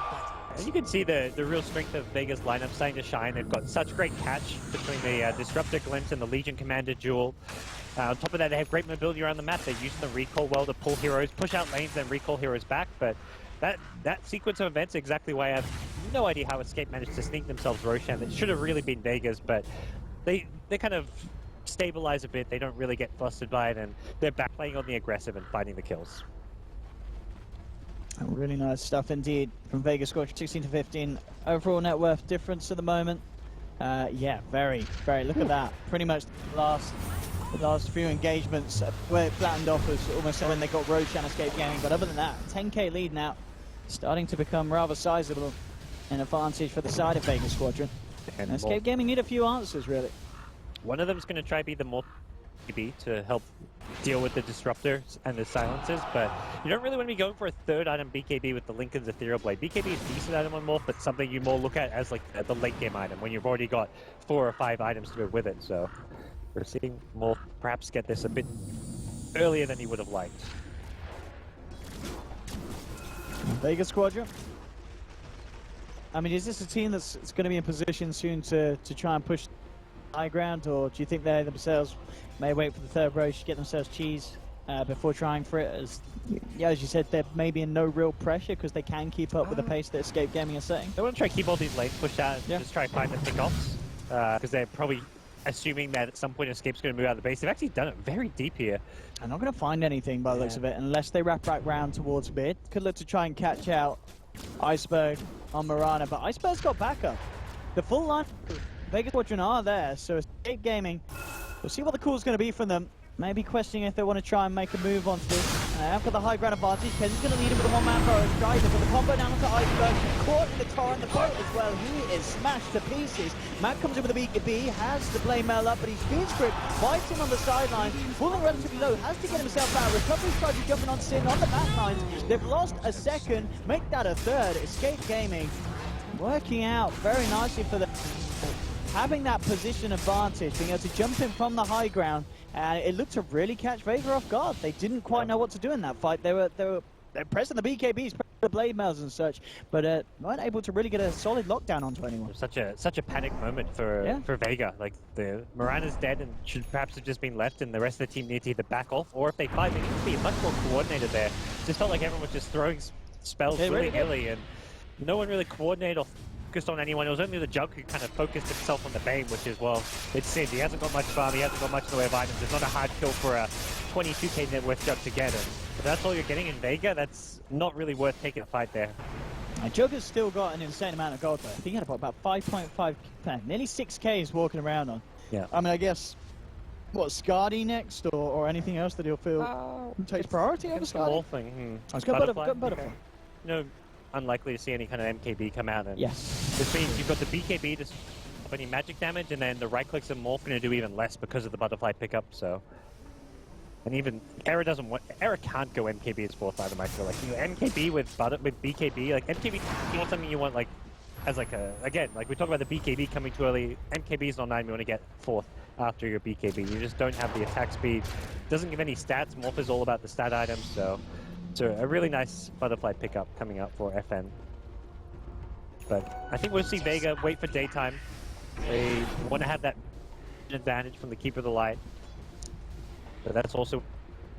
Speaker 6: And you can see the real strength of VEGA's lineup starting to shine. They've got such great catch between the Disruptor Glimpse and the Legion Commander Jewel. On top of that, they have great mobility around the map. They're using the recall well to pull heroes, push out lanes, then recall heroes back. But that sequence of events is exactly why I have no idea how Escape managed to sneak themselves Roshan. It should have really been VEGA's, but they kind of stabilize a bit. They don't really get flustered by it, and they're back playing on the aggressive and finding the kills.
Speaker 5: Really nice stuff indeed from VEGA Squadron. 16 to 15 overall net worth difference at the moment. Yeah, very. Look at that. Pretty much the last few engagements where it flattened off was almost when they got Roshan Escape Gaming. But other than that, 10k lead now, starting to become rather sizable. An advantage for the side of VEGA Squadron. And Escape Gaming need a few answers really. One
Speaker 6: of them is going to try to be the more BKB to help deal with the disruptors and the silencers, but you don't really want to be going for a third item BKB with the Linken's Ethereal Blade. BKB is a decent item on Morph, but something you more look at as like the late game item when you've already got 4 or 5 items to go with it. So we're seeing Morph perhaps get this a bit earlier than he would have liked.
Speaker 5: VEGA Squadron. I mean, is this a team that's going to be in position soon to try and push high ground, or do you think they themselves may wait for the third Roche, get themselves cheese before trying for it? As you said, they're maybe in no real pressure because they can keep up with the pace that Escape Gaming is setting.
Speaker 6: They want to try to keep all these lanes pushed out and just try to find the pickoffs because they're probably assuming that at some point Escape's going to move out of the base. They've actually done it very deep here.
Speaker 5: I'm not going to find anything by the looks of it unless they wrap back round towards mid. Could look to try and catch out Iceberg on Mirana, but Iceberg's got backup. The full line VEGA Squadron are there, so Escape Gaming, we'll see what the call's going to be from them. Maybe questioning if they want to try and make a move onto this. I've got the high ground advantage. Ken's going to lead him with a one-man throw. Strider with the combo down onto Iceberg. Caught in the torrent, the boat as well. He is smashed to pieces. Matt comes in with a BKB, has the blade mail up, but he's speed script, fights him on the sideline, falling relatively low, has to get himself out. Recovery Strider jumping on Sin on the back lines. They've lost a second, make that a third. Escape Gaming working out very nicely for them. Having that position advantage, being able to jump in from the high ground, and it looked to really catch VEGA off guard. They didn't quite know what to do in that fight. They're pressing the BKBs the blade mails and such, but weren't able to really get a solid lockdown onto anyone.
Speaker 6: Such a panic moment for VEGA. Like the Mirana's dead and should perhaps have just been left, and the rest of the team need to either back off, or if they fight, they need to be much more coordinated there. Just felt like everyone was just throwing spells willy-nilly, and no one really coordinated or focused on anyone. It was only the Jug who kind of focused himself on the Bane, which is, well, it's Sid. He hasn't got much farm, he hasn't got much in the way of items. It's not a hard kill for a 22k net worth Jug to get him. If that's all you're getting in VEGA, that's not really worth taking a fight there.
Speaker 5: Jug has still got an insane amount of gold though. I think he had about 5.5, nearly 6k he's walking around on.
Speaker 6: Yeah.
Speaker 5: I mean, I guess, what, Scardy next, or anything else that he'll feel takes priority over
Speaker 6: Small
Speaker 5: Scardy?
Speaker 6: thing.
Speaker 5: It's got Butterfly.
Speaker 6: No, unlikely to see any kind of MKB come out. And
Speaker 5: yes.
Speaker 6: This means you've got the BKB to stop any magic damage, and then the right clicks and morph going to do even less because of the Butterfly pickup, so... And even Era can't go MKB as fourth item. I feel like MKB with BKB, like MKB is not something you want like as like a again like we talk about the BKB coming too early. MKB is not an item you want to get fourth after your BKB. You just don't have the attack speed. Doesn't give any stats. Morph is all about the stat items, so it's a really nice Butterfly pickup coming up for FN. But I think we'll see VEGA wait for daytime. They want to have that advantage from the Keeper of the Light. But that's also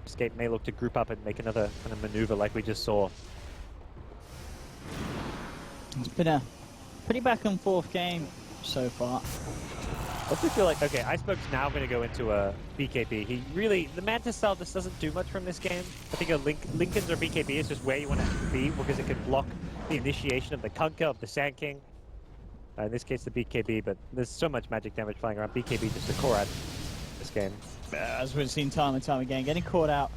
Speaker 6: Escape may look to group up and make another kind of maneuver like we just saw.
Speaker 5: It's been a pretty back and forth game so far.
Speaker 6: I also feel like, okay, Iceberg's now going to go into a BKB. He really, the Mantis style just doesn't do much from this game. I think a Lincoln's or BKB is just where you want to be because it can block the initiation of the Kunkka, of the Sand King. In this case, the BKB, but there's so much magic damage flying around. BKB just the core out this game.
Speaker 5: As we've seen time and time again, getting caught out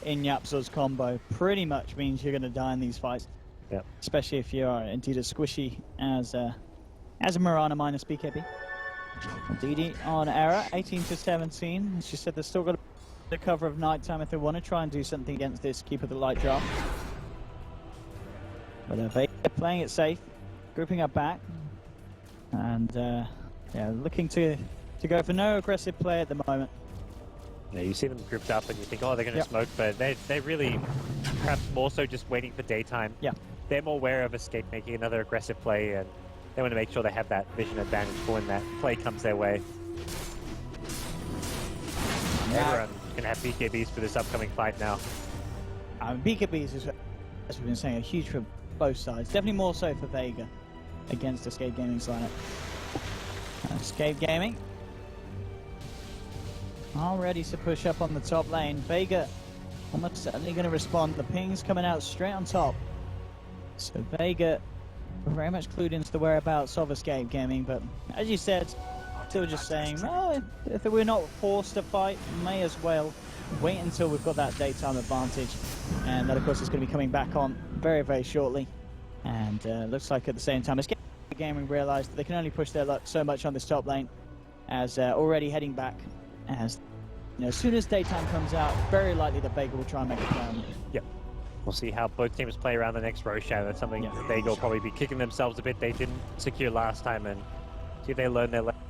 Speaker 5: in Yapzor's combo pretty much means you're going to die in these fights.
Speaker 6: Yep.
Speaker 5: Especially if you are indeed as squishy as a Mirana minus BKB. DD on Era, 18 to 17. As she said, they've still got the cover of nighttime if they want to try and do something against this Keeper of the Light draft. But they're playing it safe, grouping up back, and yeah, looking to go for no aggressive play at the moment.
Speaker 6: Yeah, you see them grouped up and you think, oh, they're going to smoke, but they really, perhaps more so just waiting for daytime.
Speaker 5: Yeah.
Speaker 6: They're more aware of Escape making another aggressive play, and they want to make sure they have that vision advantage for when that play comes their way. Everyone's going to have BKBs for this upcoming fight now.
Speaker 5: BKBs is, as we've been saying, a huge for both sides. Definitely more so for VEGA against Escape Gaming's lineup. Escape Gaming all ready to push up on the top lane. VEGA almost certainly going to respond. The ping's coming out straight on top. So VEGA very much clued into the whereabouts of Escape Gaming, but as you said, still just saying, well, if we're not forced to fight, may as well wait until we've got that daytime advantage. And that, of course, is going to be coming back on very, very shortly. And looks like at the same time, Escape Gaming realized that they can only push their luck so much on this top lane, as already heading back. As you know, as soon as daytime comes out, very likely that VEGA will try and make a plan.
Speaker 6: Yep. We'll see how both teams play around the next Roshan. That's something that VEGA will probably be kicking themselves a bit. They didn't secure last time, and see if they learn their lesson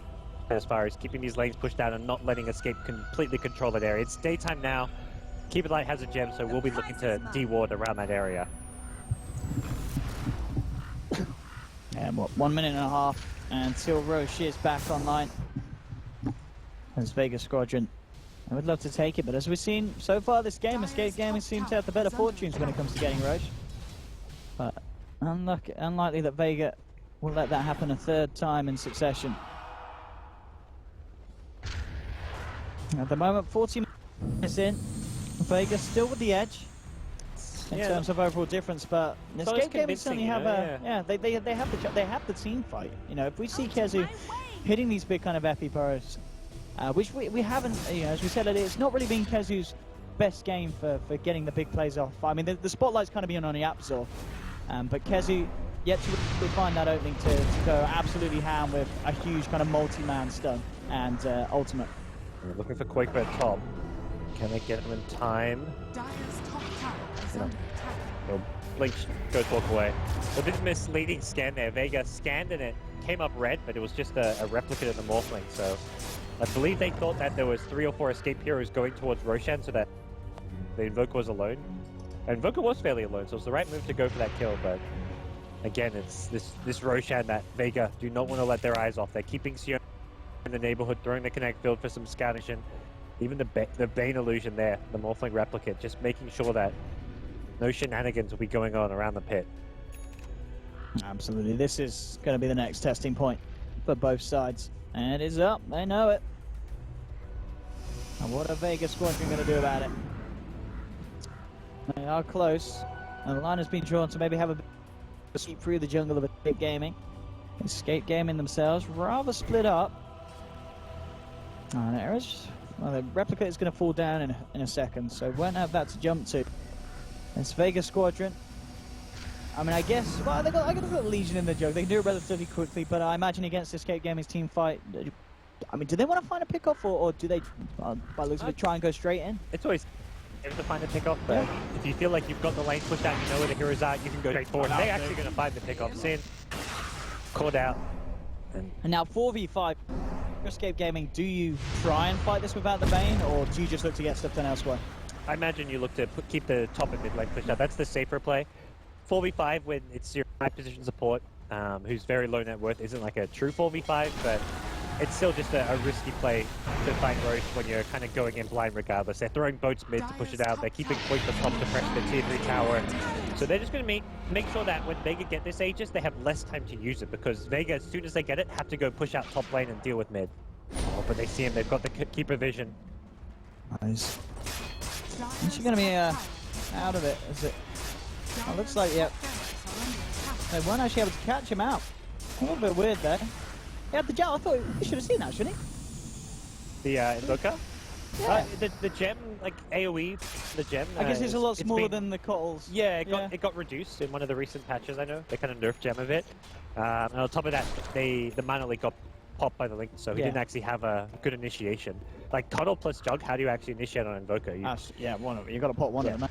Speaker 6: as far as keeping these lanes pushed down and not letting Escape completely control that area. It's daytime now. Keep It Light has a gem, so we'll be looking to de-ward around that area.
Speaker 5: And what, 1.5 minutes until Roche is back online. As VEGA Squadron, I would love to take it, but as we've seen so far this game, Escape Gaming seems to have the better fortunes when it comes to getting Roche. But unlikely that VEGA will let that happen a third time in succession. At the moment, 40 minutes in, VEGA still with the edge in terms of overall difference, but Escape Gaming certainly have they have the team fight. You know, if we see Kezu hitting these big kind of epi burrows, which we haven't, you know, as we said earlier, it's not really been Kezu's best game for getting the big plays off. I mean, the spotlight's kind of been on Yapzor, but Kezu yet to find that opening to go absolutely ham with a huge kind of multi-man stun and ultimate.
Speaker 6: We're looking for Quaker at top. Can they get him in time?
Speaker 4: Dire's top tower is under attack.
Speaker 6: No. Blink goes walk away. So this misleading scan there. VEGA scanned and it came up red, but it was just a replicate of the Morphling. So I believe they thought that there was 3 or 4 escape heroes going towards Roshan, so that the Invoker was alone. And Invoker was fairly alone, so it was the right move to go for that kill, but again, it's this Roshan that Vega do not want to let their eyes off. They're keeping Sion in the neighborhood, throwing the connect field for some scouting. Even the Bane illusion there, the Morphling replicate, just making sure that no shenanigans will be going on around the pit.
Speaker 5: Absolutely. This is going to be the next testing point for both sides. And it is up. They know it. And what are VEGA Squadron going to do about it? They are close. And the line has been drawn to maybe have a bit of a sweep through the jungle of Escape Gaming. Escape Gaming themselves rather split up. And there is... Well, the replica is going to fall down in a second, so won't have that to jump to. It's VEGA Squadron. I mean, I guess, well, I got Legion in the joke. They can do it relatively quickly, but I imagine against Escape Gaming's team fight, I mean, do they want to find a pickoff, or do they, by looks of it, try and go straight in?
Speaker 6: It's always able to find a pickoff, but if you feel like you've got the lane pushed out, you know where the heroes are, you can go straight forward. They're actually going to find the pickoff. Sin, called out.
Speaker 5: And now 4v5. Escape Gaming, do you try and fight this without the Bane, or do you just look to get stuff done elsewhere?
Speaker 6: I imagine you look to keep the top and mid lane pushed out. That's the safer play. 4v5 when it's your high position support, who's very low net worth, isn't like a true 4v5, but it's still just a risky play to find Roche when you're kind of going in blind regardless. They're throwing boats mid to push it out. They're keeping points on top to press the tier 3 tower. So they're just going to make sure that when Vega get this Aegis, they have less time to use it, because Vega, as soon as they get it, have to go push out top lane and deal with mid. Oh, but they see him. They've got the keeper vision.
Speaker 5: Nice. Is she going to be out of it? Is it? Oh, looks like, yep. They weren't actually able to catch him out. A little bit weird there. He had the gem. I thought he should have seen that, shouldn't he?
Speaker 6: The Invoker?
Speaker 5: Yeah.
Speaker 6: The gem, like AoE, the gem.
Speaker 5: I guess it's a lot smaller than the QUALS.
Speaker 6: Yeah, it got reduced in one of the recent patches, I know. They kind of nerfed gem a bit. And on top of that, the mana leak got popped by the link, so he didn't actually have a good initiation. Like Tunnel plus Jug, how do you actually initiate on Invoker?
Speaker 5: Yeah, one of them. You got to put one of them.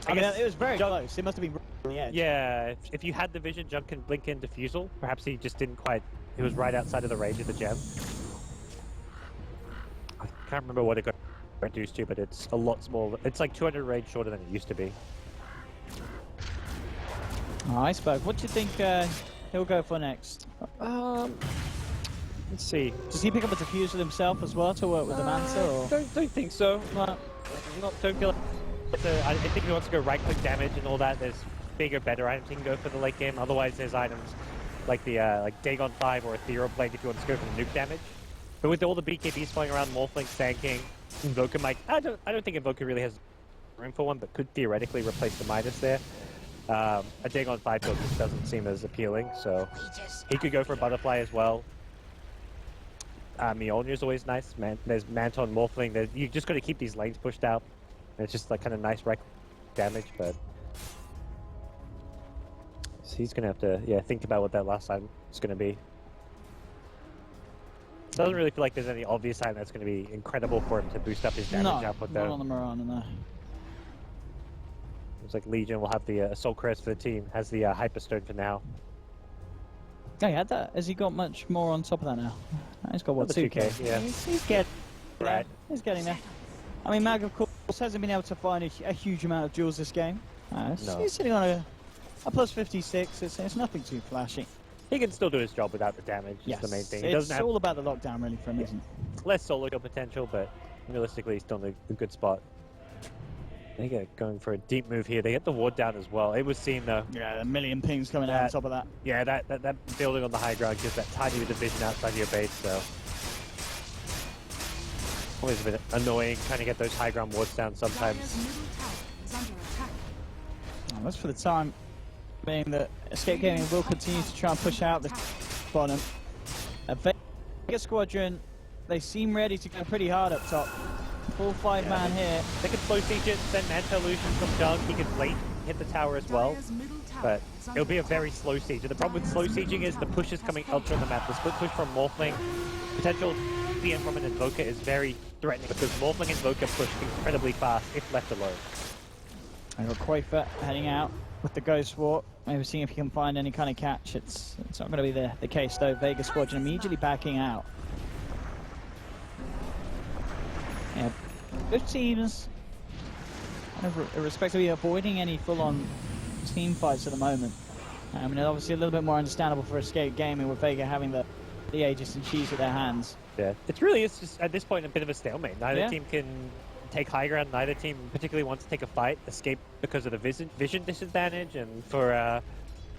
Speaker 5: I mean, it was very close. It must have been on the edge.
Speaker 6: Yeah, if you had the vision, Jug can blink in Diffusal. Perhaps he just didn't quite. He was right outside of the range of the gem. I can't remember what it got reduced to, but it's a lot smaller. It's like 200 range shorter than it used to be.
Speaker 5: Iceberg, what do you think he'll go for next?
Speaker 6: Let's see.
Speaker 5: Does he pick up a Diffusal himself as well to work with the Manta? Or?
Speaker 6: Don't think so. Don't feel like I think he wants to go right-click damage and all that. There's bigger, better items he can go for the late game. Otherwise, there's items like the like Dagon 5 or Ethereal Blade if you want to go for the nuke damage. But with all the BKBs flying around, Morphling, Sand King, Invoker might. I don't think Invoker really has room for one, but could theoretically replace the Midas there. A Dagon 5 build just doesn't seem as appealing, so he could go for a Butterfly as well. Mjolnir's always nice. There's Manton, Morphling. You just got to keep these lanes pushed out. And it's just like kind of nice right damage, but so he's gonna have to think about what that last item is gonna be. Doesn't really feel like there's any obvious item that's gonna be incredible for him to boost up his damage output though.
Speaker 5: Not on the Mirana, no.
Speaker 6: Looks like Legion will have the Assault Crest for the team. Has the Hyperstone for now.
Speaker 5: Oh, he had that. Has he got much more on top of that now? He's got what, 2K?
Speaker 6: Yeah.
Speaker 5: He's getting there. He's getting there. I mean, Mag, of course, hasn't been able to find a huge amount of duels this game. No. He's sitting on a plus 56. It's nothing too flashy.
Speaker 6: He can still do his job without the damage.
Speaker 5: Yes.
Speaker 6: That's the main thing.
Speaker 5: It's all about the lockdown, really, for him, isn't it?
Speaker 6: Less solo kill potential, but realistically, he's still in a good spot. They get going for a deep move here. They get the ward down as well. It was seen though.
Speaker 5: Yeah, a million pings coming out on top of that.
Speaker 6: Yeah, that building on the high ground gives that tiny bit of vision outside your base, so always a bit annoying trying to get those high ground wards down sometimes.
Speaker 5: That's for the time being that Escape Gaming will continue to try and push out the bottom. VEGA Squadron, they seem ready to go pretty hard up top. Full 5-man here.
Speaker 6: They could slow siege it, send Manta illusion from Jug. He could late hit the tower as well, but it'll be a very slow siege. The problem with slow sieging is the push is coming ultra on the map. The split push from Morphling, potential DN from an Invoker is very threatening because Morphling Invoker push incredibly fast if left alone.
Speaker 5: I got Quafer heading out with the Ghost Walk. Maybe seeing if he can find any kind of catch. It's not going to be the case though. VEGA Squadron immediately backing out. Yeah, both teams irrespectively avoiding any full-on team fights at the moment. I mean, obviously a little bit more understandable for Escape Gaming with Vega having the Aegis and Cheese at their hands.
Speaker 6: Yeah, it's just at this point a bit of a stalemate. Neither team can take high ground. Neither team particularly wants to take a fight. Escape because of the vision disadvantage, and for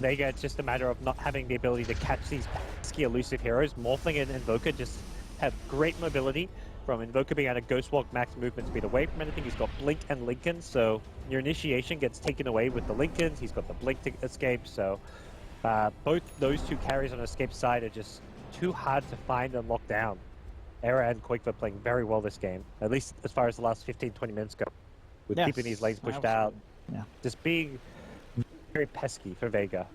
Speaker 6: Vega, it's just a matter of not having the ability to catch these pesky elusive heroes. Morphling and Invoker just have great mobility. From Invoker being able to Ghost Walk max movement speed away from anything. He's got Blink and Lincoln, so your initiation gets taken away with the Lincolns. He's got the Blink to escape, so both those two carries on Escape's side are just too hard to find and lock down. Era and Quake were playing very well this game, at least as far as the last 15-20 minutes go, with keeping these lanes pushed out.
Speaker 5: Yeah.
Speaker 6: Just being very pesky for Vega.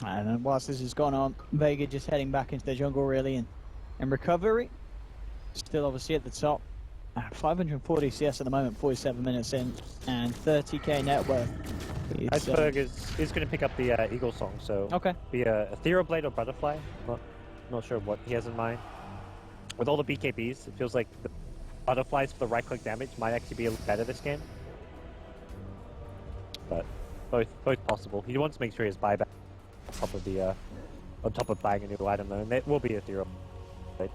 Speaker 5: And then whilst this has gone on, Vega just heading back into the jungle really in recovery. Still obviously at the top. 540 CS at the moment, 47 minutes in, and 30k net worth.
Speaker 6: Iceberg is going to pick up the Eagle Song, so be a Ethereal Blade or Butterfly. Not sure what he has in mind. With all the BKBs, it feels like the Butterflies for the right-click damage might actually be a little better this game. But both possible. He wants to make sure he has buyback on top of buying a new item though, and it will be Ethereal Blade.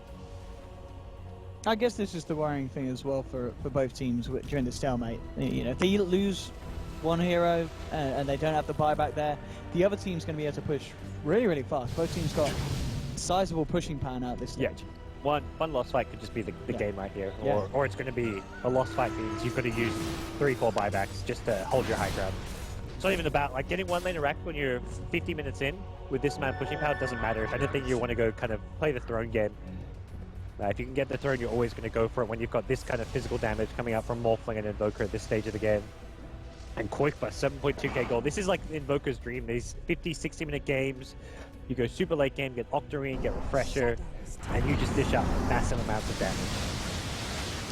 Speaker 5: I guess this is the worrying thing as well for both teams during the stalemate. You know, if they lose one hero and they don't have the buyback there, the other team's going to be able to push really fast. Both teams got sizable pushing power now at this stage.
Speaker 6: Yeah. One lost fight could just be the game right here, or it's going to be a lost fight means you've got to use 3-4 buybacks just to hold your high ground. It's not even about like getting one lane erect when you're 50 minutes in with this amount of pushing power. It doesn't matter. If anything, you want to go kind of play the throne game. If you can get the throne, you're always going to go for it when you've got this kind of physical damage coming out from Morphling and Invoker at this stage of the game. And Quake by 7.2k gold. This is like Invoker's dream. These 50, 60-minute games. You go super late game, get Octarine, get Refresher, and you just dish out massive amounts of damage.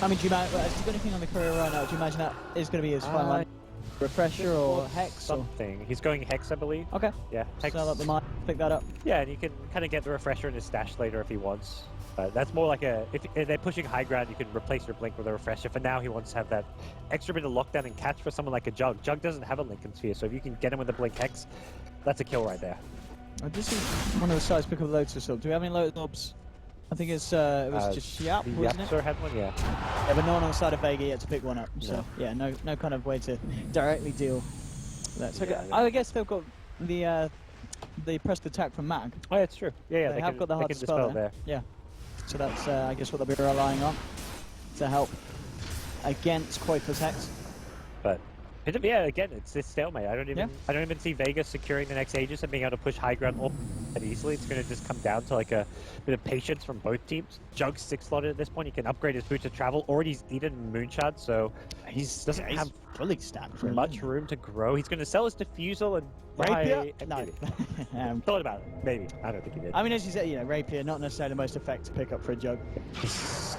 Speaker 5: I mean, has he got anything on the career right now? Do you imagine that is going to be his final line? Refresher or Hex?
Speaker 6: Something. He's going Hex, I believe.
Speaker 5: Okay.
Speaker 6: Yeah, Hex.
Speaker 5: Sell up the mine, pick that up.
Speaker 6: Yeah, and you can kind of get the Refresher in his stash later if he wants. That's more like if they're pushing high ground, you can replace your Blink with a Refresher. For now, he wants to have that extra bit of lockdown and catch for someone like a Jug. Jug doesn't have a Lincoln Sphere, so if you can get him with a Blink Hex, that's a kill right there.
Speaker 5: This is one of the sides pick up Lotus Orb. Do we have any Lotus Orbs? I think it was just Yap, wasn't it?
Speaker 6: Yapster had one, yeah.
Speaker 5: Yeah, but no one on the side of Vega yet to pick one up. So, yeah, no kind of way to directly deal with that. So, I guess they've got the pressed attack from Mag.
Speaker 6: Oh, yeah, it's true. Yeah,
Speaker 5: they have got the hard spell there. Yeah. So that's, I guess, what they'll be relying on to help against Quaker's Hex.
Speaker 6: But yeah, again, it's this stalemate. I don't even see Vega securing the next Aegis and being able to push high ground all that easily. It's going to just come down to like a bit of patience from both teams. Jug's 6-slotted at this point. He can upgrade his boots of travel. Already he's eaten Moonshard, so he doesn't have
Speaker 5: fully stacked
Speaker 6: much room to grow. He's going to sell his Diffusal and
Speaker 5: Rapier?
Speaker 6: No. Thought about it. Maybe. I don't think he did.
Speaker 5: I mean, as you said, Rapier, not necessarily the most effective pickup for a Jug.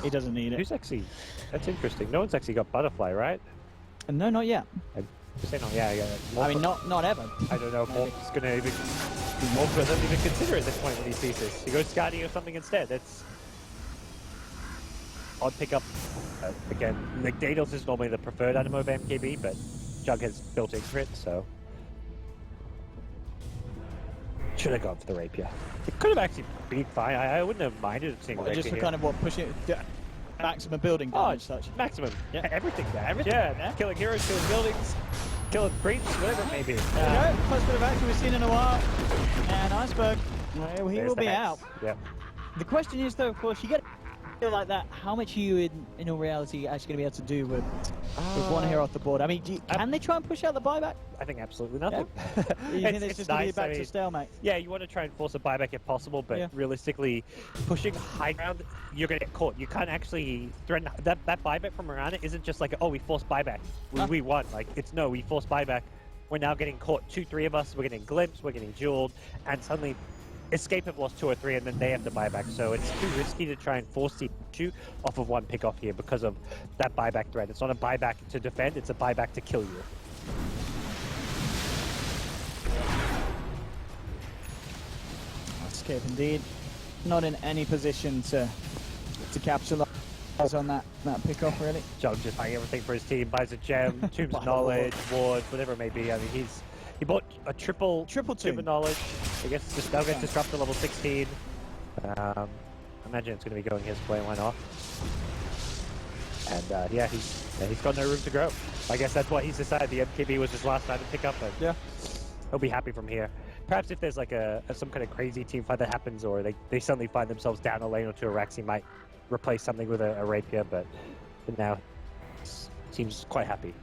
Speaker 5: He doesn't need it.
Speaker 6: Who's actually... That's interesting. No one's actually got Butterfly, right?
Speaker 5: No, not yet.
Speaker 6: Say no, yeah.
Speaker 5: I mean, not ever.
Speaker 6: I don't know if Morph's going to even... Morph doesn't even consider it at this point when he sees this. He goes Scotty or something instead. That's... Odd pickup. Again, Daedalus is normally the preferred item of MKB, but Jug has built into it, so... Should have gone for the Rapier. It could have actually been fine. I wouldn't have minded seeing Rapier
Speaker 5: just for
Speaker 6: here.
Speaker 5: kind of pushing it... Maximum building damage such.
Speaker 6: Maximum. Yeah, everything there. Everything. Yeah, killing heroes, killing buildings, killing creeps, whatever it may be.
Speaker 5: There we go. First bit of action we've seen in a while. And Iceberg, he will be out.
Speaker 6: Yeah.
Speaker 5: The question is, though, of course, you get a feel like that. How much are you, in all reality, actually going to be able to do with one hero off the board? I mean, can they try and push out the buyback?
Speaker 6: I think absolutely nothing.
Speaker 5: Yeah. You think it's just going to be back to stalemate?
Speaker 6: Yeah, you want to try and force a buyback if possible, but realistically, pushing high ground, you're going to get caught. You can't actually threaten that buyback from around it. Isn't just like, oh, we forced buyback. We won. Like, it's no, we forced buyback. We're now getting caught 2-3 of us. We're getting glimpsed. We're getting jeweled, and suddenly Escape have lost 2 or 3, and then they have to buy back. So it's too risky to try and force the issue off of one pick off here because of that buyback threat. It's not a buyback to defend, it's a buyback to kill you.
Speaker 5: Escape indeed. Not in any position to capitalize on that pick-off, really.
Speaker 6: Jug just buying everything for his team, buys a gem, Tombs of Knowledge, Ward, whatever it may be. I mean, he bought a triple Tomb of Knowledge. I guess just now gets disrupted to level 16. I imagine it's going to be going his way, why not? And yeah, he's got no room to grow. I guess that's what he's decided. The MKB was his last item pick up, and yeah, he'll be happy from here. Perhaps if there's like some kind of crazy team fight that happens, or they suddenly find themselves down a lane or two, Araxi might replace something with a rapier, but for now, seems quite happy.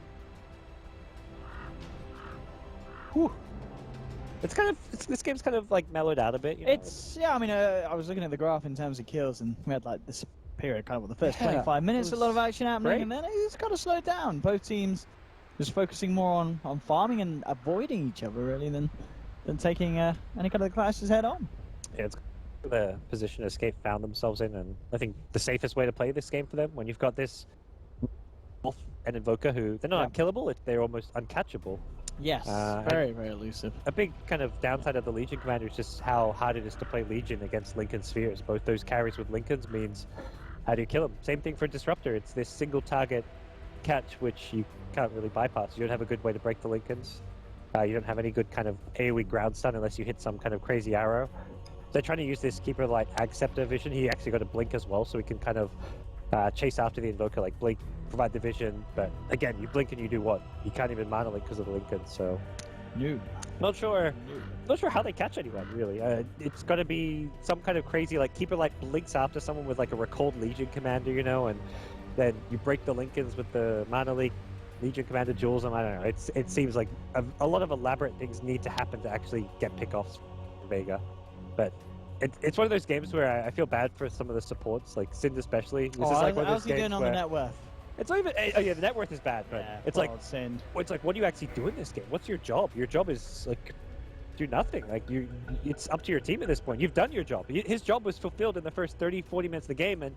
Speaker 6: Whew. This game's kind of like mellowed out a bit. You know?
Speaker 5: Yeah. I mean, I was looking at the graph in terms of kills, and we had like this period, kind of the first 25 minutes, a lot of action happening, and then it's kind of slowed down. Both teams just focusing more on farming and avoiding each other really than taking any kind of clashes head on.
Speaker 6: Yeah, it's the position Escape found themselves in, and I think the safest way to play this game for them when you've got this Wolf and Invoker who they're not unkillable, they're almost uncatchable.
Speaker 5: Yes, very elusive.
Speaker 6: A big kind of downside of the Legion Commander is just how hard it is to play Legion against Lincoln Spheres. Both those carries with Lincolns means how do you kill them? Same thing for Disruptor. It's this single target catch which you can't really bypass. You don't have a good way to break the Lincolns. You don't have any good kind of AoE ground stun unless you hit some kind of crazy arrow. They're trying to use this Keeper like Acceptor vision. He actually got a blink as well, so he can kind of chase after the Invoker, like blink, provide the vision. But again, you blink and you do what? You can't even mana link because of the Lincoln. So not sure how they catch anyone really. It's got to be some kind of crazy like Keeper like blinks after someone with like a recalled Legion Commander, you know, and then you break the Lincolns with the mana leak. Legion Commander duels them. I don't know. It seems like a lot of elaborate things need to happen to actually get pickoffs for Vega. But it's one of those games where I feel bad for some of the supports, like Sind especially. This is like one of those
Speaker 5: how's he doing on the net worth?
Speaker 6: It's not even. Oh yeah, the net worth is bad, but it's like
Speaker 5: Sind.
Speaker 6: It's like, what do you actually do in this game? What's your job? Your job is like do nothing. Like it's up to your team at this point. You've done your job. His job was fulfilled in the first 30-40 minutes of the game, and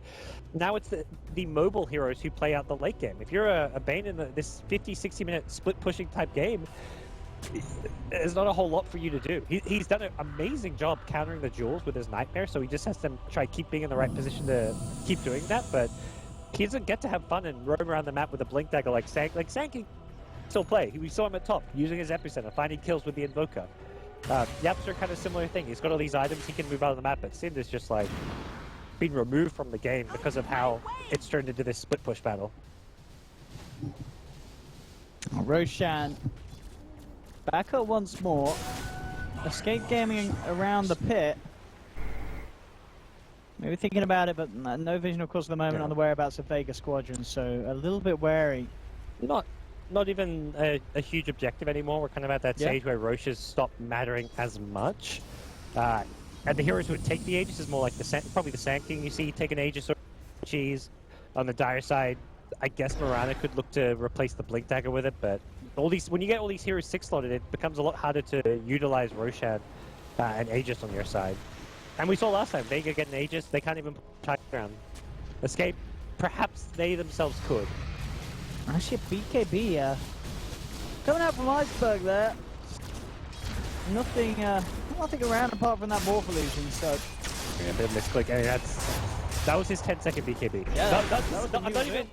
Speaker 6: now it's the mobile heroes who play out the late game. If you're a Bane in this 50-60 minute split pushing type game, there's not a whole lot for you to do. He's done an amazing job countering the duels with his Nightmare, so he just has to try keep being in the right position to keep doing that, but he doesn't get to have fun and roam around the map with a blink dagger like Sank. Like Sank can still play. We saw him at top using his epicenter, finding kills with the Invoker. Yapster kind of similar thing. He's got all these items, he can move out of the map, but Sind is just like been removed from the game because of how it's turned into this split push battle.
Speaker 5: Roshan back up once more. Escape Gaming around the pit. Maybe thinking about it, but no vision, of course, at the moment on the whereabouts of VEGA Squadron, so a little bit wary.
Speaker 6: Not even a huge objective anymore. We're kind of at that stage where Roches stopped mattering as much. And the heroes who would take the Aegis is more like probably the Sand King you see take an Aegis or Cheese. On the dire side, I guess Mirana could look to replace the Blink Dagger with it, but when you get all these heroes 6-slotted, it becomes a lot harder to utilize Roshan and Aegis on your side. And we saw last time, Vega get an Aegis, they can't even put around. Escape, perhaps they themselves could.
Speaker 5: Actually, BKB coming out from Iceberg there. Nothing around apart from that Morph Illusion, so...
Speaker 6: Yeah, a bit of misclick. I mean, that was his 10-second BKB. Yeah, I'm not even...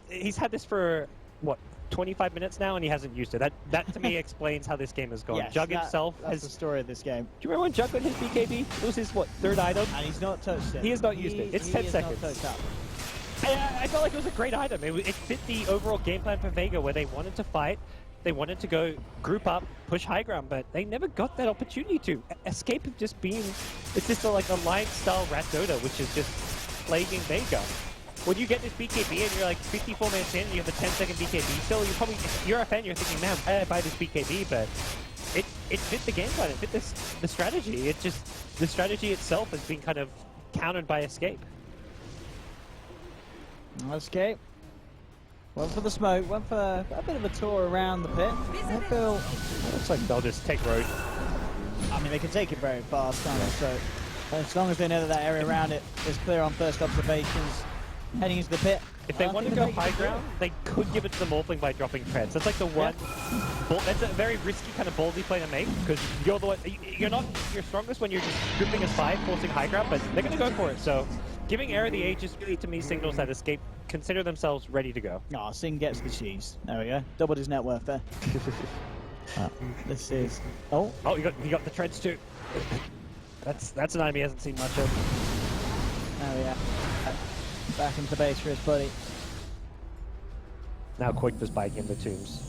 Speaker 6: he's had this for, what, 25 minutes now, and he hasn't used it. That to me explains how this game has gone.
Speaker 5: Yes,
Speaker 6: Jug himself
Speaker 5: that's the story of this game.
Speaker 6: Do you remember when Jug got his BKB? It was his, what, third item?
Speaker 5: And he's not touched it.
Speaker 6: He has not used it. It's 10 seconds.
Speaker 5: Not touched up.
Speaker 6: I felt like it was a great item. It fit the overall game plan for Vega, where they wanted to fight, they wanted to go group up, push high ground, but they never got that opportunity to. Escape have just been, it's just like Alliance-style Rat Dota, which is just plaguing Vega. When you get this BKB and you're like 54 minutes in and you have a 10-second BKB still, if you're a fan, you're thinking, man, why did I buy this BKB? But it fit the game plan, it fit the strategy. The strategy itself has been kind of countered by Escape.
Speaker 5: Escape. Went for the smoke, went for a bit of a tour around the pit.
Speaker 6: Looks like they'll just take road.
Speaker 5: I mean, they can take it very fast, can't they? So, as long as they know that area around it is clear on first observations, heading into the pit.
Speaker 6: If they want to go high ground, they could give it to the Morphling by dropping treads. That's like the one. That's a very risky kind of ballsy play to make, because you're the one. You're not your strongest when you're just grouping a 5, forcing high ground, but they're going to go for it. So Giving Era the Aegis really to me signals that Escape consider themselves ready to go.
Speaker 5: Oh, Singh gets the cheese. There we go. Doubled his net worth there. This is... Oh,
Speaker 6: Oh, he got the treads too. That's an item he hasn't seen much of.
Speaker 5: there we are. Back into the base for his buddy.
Speaker 6: Now Quake's biking in the tombs.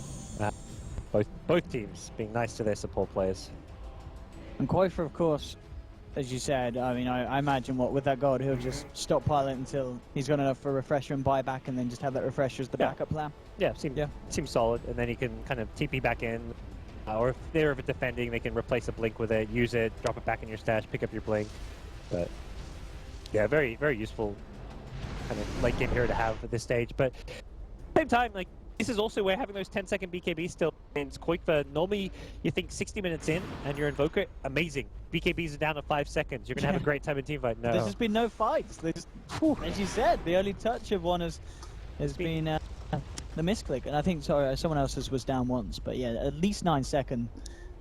Speaker 6: Both teams being nice to their support players.
Speaker 5: And Koifer, of course, as you said, I mean, I imagine with that gold, he'll just stockpile it until he's got enough for a refresher and buyback, and then just have that refresher as the backup plan.
Speaker 6: Yeah, seems solid, and then he can kind of TP back in, or if they're ever defending, they can replace a blink with it, use it, drop it back in your stash, pick up your blink. But yeah, very, very useful kind of late game hero to have at this stage. But at the same time, like, this is also where having those 10-second BKB still means Quakefer. Normally, you think 60 minutes in and your Invoker, amazing. BKBs are down to 5 seconds. You're going to have a great time in teamfight. No.
Speaker 5: There's just been no fights. There's, as you said, the only touch of one has been the misclick. And I think, sorry, someone else was down once. But yeah, at least 9 seconds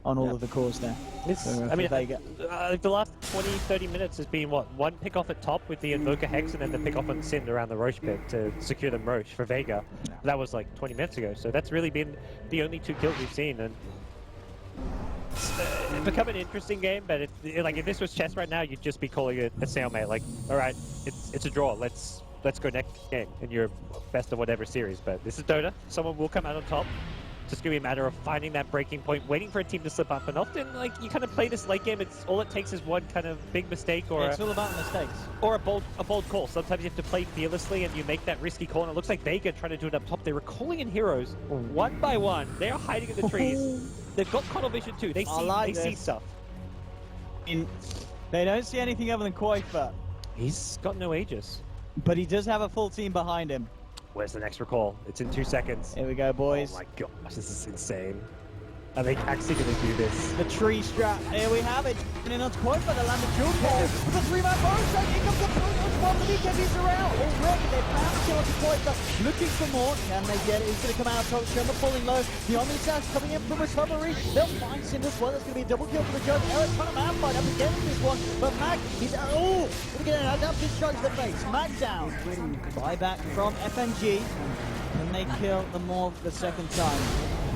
Speaker 5: on all of the cores there.
Speaker 6: I mean, the last 20-30 minutes has been, what, one pick off at top with the Invoker Hex and then the pick off on Sind around the Roche pit to secure the Roche for Vega.
Speaker 5: Yeah.
Speaker 6: That was like 20 minutes ago, so that's really been the only 2 kills we've seen. And it's become an interesting game, but if this was chess right now, you'd just be calling it a stalemate. Like, all right, it's a draw. Let's go next game in your best of whatever series. But this is Dota. Someone will come out on top. Just gonna be a matter of finding that breaking point, waiting for a team to slip up, and often, like, you kind of play this late game. It's all it takes is one kind of big mistake, or
Speaker 5: it's all about mistakes,
Speaker 6: or a bold call. Sometimes you have to play fearlessly, and you make that risky call. And it looks like Vega trying to do it up top. They were calling in heroes one by one. They are hiding in the trees. They've got tunnel vision too. They see stuff.
Speaker 5: They don't see anything other than Koifer.
Speaker 6: He's got no Aegis.
Speaker 5: But he does have a full team behind him.
Speaker 6: Where's the next recall? It's in 2 seconds.
Speaker 5: Here we go, boys.
Speaker 6: Oh my gosh, this is insane. Are they actually going to do this?
Speaker 5: The tree strap. Here we have it. And in on Quakefer, the land of jewel ball. With a 3-man bonus strike. Here comes the point on one. The BKBs around. Already, they found the kill on Quakefer. Looking for more. Can they get it? He's going to come out top. Sherman falling low. The Omni-Sass coming in from recovery. They'll find Sin as well. That's going to be a double kill for the judge. Eric trying to man-fight up against this one. But Mag, he's... Oh! Going to get an adaptive strike to the face. Mag down. Buyback from FNG. And they kill the Morph the second time.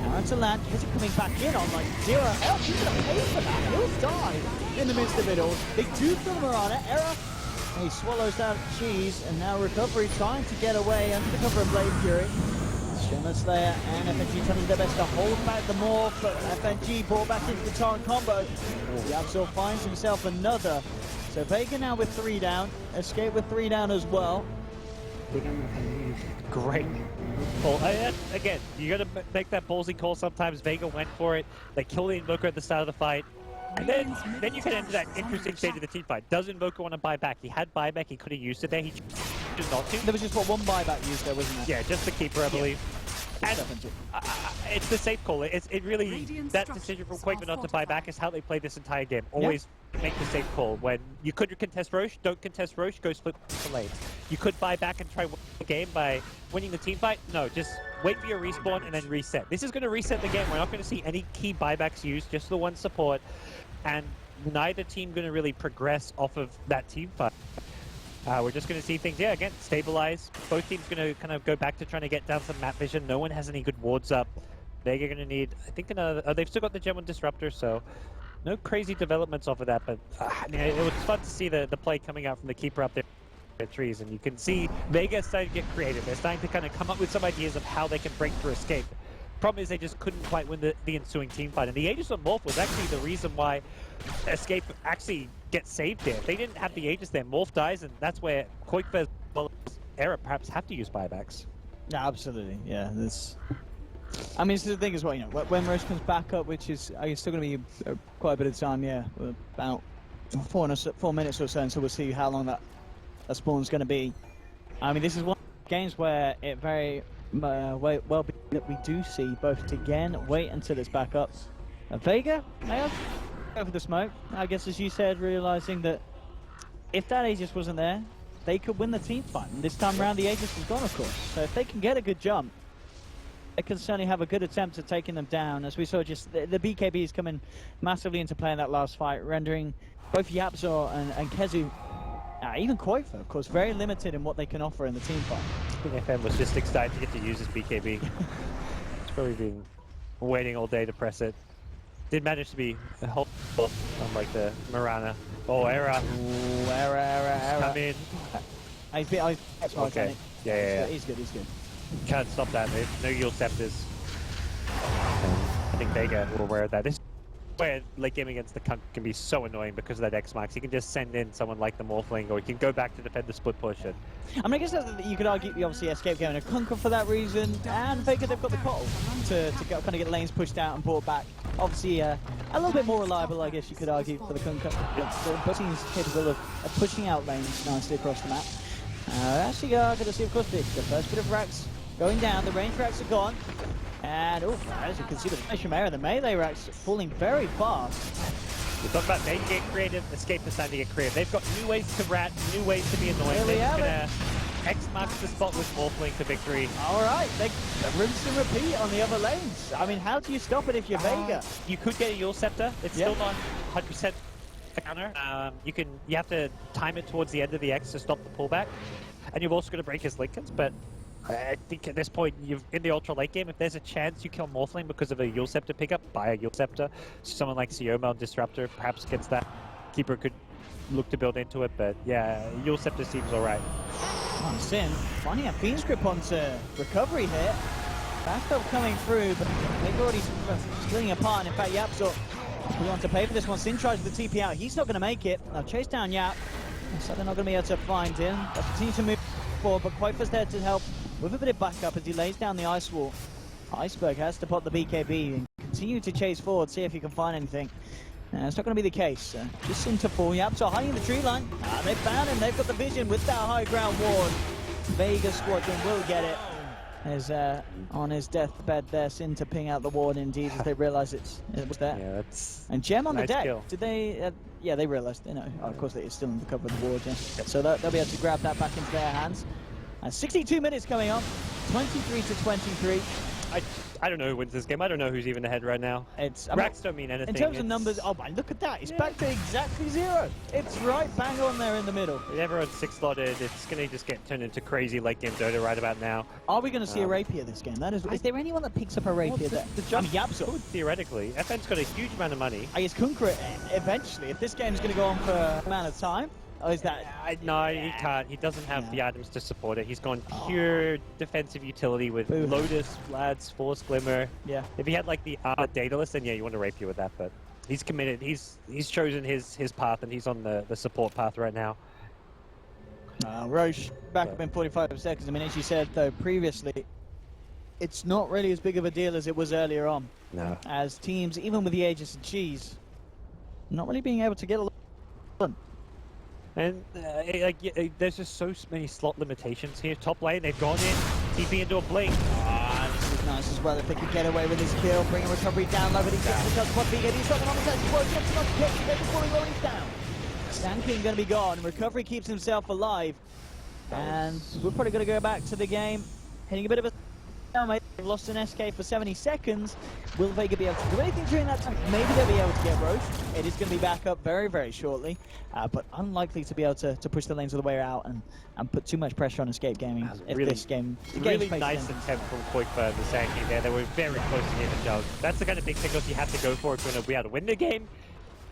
Speaker 5: Now into land, Kizzy coming back in on like 0 health. He's going to pay for that. He'll die in the midst of it all. They do kill Mirana. Era, he swallows that cheese, and now recovery trying to get away under the cover of Blade Fury. Shimmer Slayer and FNG trying their best to hold back the Morph, but FNG brought back into the Torrent combo. The Absol finds himself another. So Vega now with 3 down. Escape with 3 down as well.
Speaker 6: Great. Well, again, you got to make that ballsy call sometimes. Vega went for it. They kill the Invoker at the start of the fight. And then you can enter that interesting stage of the team fight. Does Invoker want to buy back? He had buyback. He could have used it there. He chose not to.
Speaker 5: There was just one buyback used there, wasn't there?
Speaker 6: Yeah, just the keeper, I believe. And it's the safe call. It really, that decision from Quakeman not to buy back is how they play this entire game. Always make the safe call. When you could contest Roche, don't contest Roche, go split the lanes. You could buy back and try win the game by winning the team fight. No, just wait for your respawn and then reset. This is going to reset the game. We're not going to see any key buybacks used, just the one support. And neither team going to really progress off of that team fight. We're just going to see things, again, stabilize. Both teams going to kind of go back to trying to get down some map vision. No one has any good wards up. They're going to need, I think, another... they've still got the Gen 1 Disruptor, so no crazy developments off of that. But it was fun to see the play coming out from the keeper up there at trees. And you can see Vega starting to get creative. They're starting to kind of come up with some ideas of how they can break through Escape. Problem is they just couldn't quite win the ensuing team fight. And the Aegis on Morph was actually the reason why Escape actually gets saved there. If they didn't have the Aegis there, Morph dies, and that's where Quakefer, well, Era perhaps have to use buybacks.
Speaker 5: Yeah, absolutely. Yeah, this. I mean, it's the thing as well. You know, when Roche comes back up, which is still going to be quite a bit of time. Yeah, about 4 minutes or so, and so we'll see how long that spawn's going to be. I mean, this is one of the games where it very well be that we do see both again wait until it's back up. Vega, go for the smoke. I guess, as you said, realizing that if that Aegis wasn't there, they could win the team fight. And this time around, the Aegis is gone, of course. So if they can get a good jump, they can certainly have a good attempt at taking them down. As we saw, just the BKBs coming massively into play in that last fight, rendering both Yapzor and Kezu Even Koifa, of course, very limited in what they can offer in the team fight.
Speaker 6: I think FM was just excited to get to use his BKB. It's probably been waiting all day to press it. Did manage to be a whole unlike the Mirana. Oh, error.
Speaker 5: Ooh, error.
Speaker 6: Come in.
Speaker 5: Okay.
Speaker 6: Yeah.
Speaker 5: He's good.
Speaker 6: Can't stop that. No Yule Scepters. I think Vega were aware of that. This is where late game against the Kunk can be so annoying because of that X-Max. You can just send in someone like the Morphling, or you can go back to defend the split push. And
Speaker 5: I mean, I guess that you could argue you obviously escape game and a Kunker for that reason, and Vega, they've got the Cottle to kind of get lanes pushed out and brought back. Obviously, a little bit more reliable, I guess you could argue, for the Kunker, but he's capable of pushing out lanes nicely across the map. Actually, going to see, of course, the first bit of racks going down. The range racks are gone. And, as you can see, the Shimera, the melee racks falling very fast.
Speaker 6: we talk about they get creative, Escape is starting to get creative. They've got new ways to rat, new ways to be annoying. They're just gonna X marks the spot with Morphling to victory.
Speaker 5: All right, they rinse and repeat on the other lanes. I mean, how do you stop it if you're Vega?
Speaker 6: You could get a Yule Scepter. It's still not 100% a counter. You have to time it towards the end of the X to stop the pullback. And you've also got to break his Lincolns, but I think at this point, in the ultra late game, if there's a chance you kill Morphling because of a Yule Scepter pickup, buy a Yule Scepter. Someone like Sioma Disruptor perhaps gets that. Keeper could look to build into it, but yeah, Yule Scepter seems alright.
Speaker 5: Sin finding a Fiend's Grip onto recovery here. Backup coming through, but they've already splitting apart. And in fact, Yap's we want to pay for this one. Sin tries the TP out. He's not going to make it. They'll chase down Yap, so they're not going to be able to find him. They'll continue to move forward, but Koifa's there to help with a bit of backup as he lays down the ice wall. Iceberg has to pop the BKB and continue to chase forward, see if he can find anything. It's not going to be the case. Just into fall. Yaps are hiding the tree line. They found him. They've got the vision with that high ground ward. VEGA Squadron will get it. As on his deathbed there, Sin to ping out the ward indeed as they realise it was there.
Speaker 6: Yeah, that's
Speaker 5: and Gem on
Speaker 6: nice
Speaker 5: the deck.
Speaker 6: Kill.
Speaker 5: Did they? Yeah, they realised. You know, of course, they're still in the cover of the ward. Yeah. So they'll be able to grab that back into their hands. 62 minutes coming on. 23 to 23.
Speaker 6: I don't know who wins this game. I don't know who's even ahead right now. Racks don't mean anything.
Speaker 5: In terms of numbers, oh man, look at that. It's back to exactly 0. It's right bang on there in the middle.
Speaker 6: If everyone's 6-slotted, it's going to just get turned into crazy late game Dota right about now.
Speaker 5: Are we going to see a rapier this game? Is there anyone that picks up a rapier there?
Speaker 6: Yapso. Theoretically. FN's got a huge amount of money.
Speaker 5: I guess Kunkra eventually, if this game's going to go on for an amount of time. Or is that...
Speaker 6: No, he can't. He doesn't have the items to support it. He's gone pure defensive utility with Lotus, Lads, Force Glimmer.
Speaker 5: Yeah.
Speaker 6: If he had like the Daedalus, then yeah, you want to rapier with that, but he's committed. He's chosen his path, and he's on the support path right now.
Speaker 5: Roche, back up in 45 seconds. I mean, as you said, though, previously, it's not really as big of a deal as it was earlier on.
Speaker 6: No.
Speaker 5: As teams, even with the Aegis and Cheese, not really being able to get a lot done.
Speaker 6: And there's just so many slot limitations here. Top lane, they've gone in, TP into a blink.
Speaker 5: This is nice as well if they could get away with this kill, bring a recovery down low, but he gets the touch spot. He's got the moment to actually work, gets enough to catch him before he rolls down. Sand King going to be gone. Recovery keeps himself alive. And we're probably going to go back to the game. Hitting a bit of a stalemate. They've lost an SK for 70 seconds. Will Vega be able to do anything during that time? Maybe they'll be able to get Roche. It is going to be back up very, very shortly. But unlikely to be able to push the lanes all the way out and put too much pressure on Escape Gaming if
Speaker 6: really,
Speaker 5: this game...
Speaker 6: Really nice attempt from Koifa, the Sand King there. They were very close to getting a jug. That's the kind of big signals you have to go for if you're going to be able to win the game.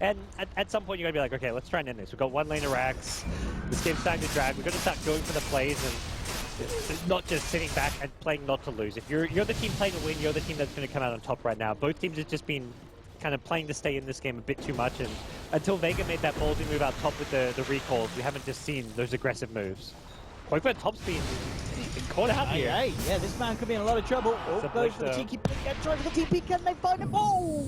Speaker 6: And at some point, you're going to be like, okay, let's try and end this. We've got one lane of racks. This game's starting to drag. We've got to start going for the plays and not just sitting back and playing not to lose. If you're the team playing to win, you're the team that's going to come out on top right now. Both teams have just been kind of playing to stay in this game a bit too much. And until Vega made that ballsy move out top with the recalls, we haven't just seen those aggressive moves. Koifa top's been caught out here.
Speaker 5: Hey, yeah, this man could be in a lot of trouble. Goes for the cheeky pick, tries the TP, can they find him? Oh!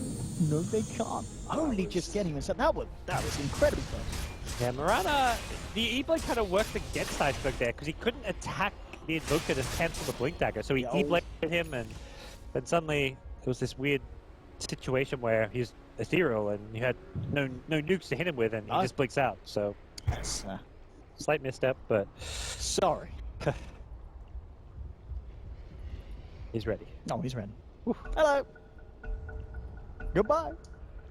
Speaker 5: No, they can't. Only just getting him. That was incredibly close.
Speaker 6: Yeah, Mirana, the E-Blade kind of worked against Iceberg there because he couldn't attack the Invoker to cancel the Blink Dagger. So he E-Bladed him, and then suddenly it was this weird situation where he's ethereal and you had no nukes to hit him with, and he just blinks out. So
Speaker 5: that's
Speaker 6: slight misstep, but
Speaker 5: sorry.
Speaker 6: He's ready.
Speaker 5: No, he's ready. Oof. Hello. Goodbye.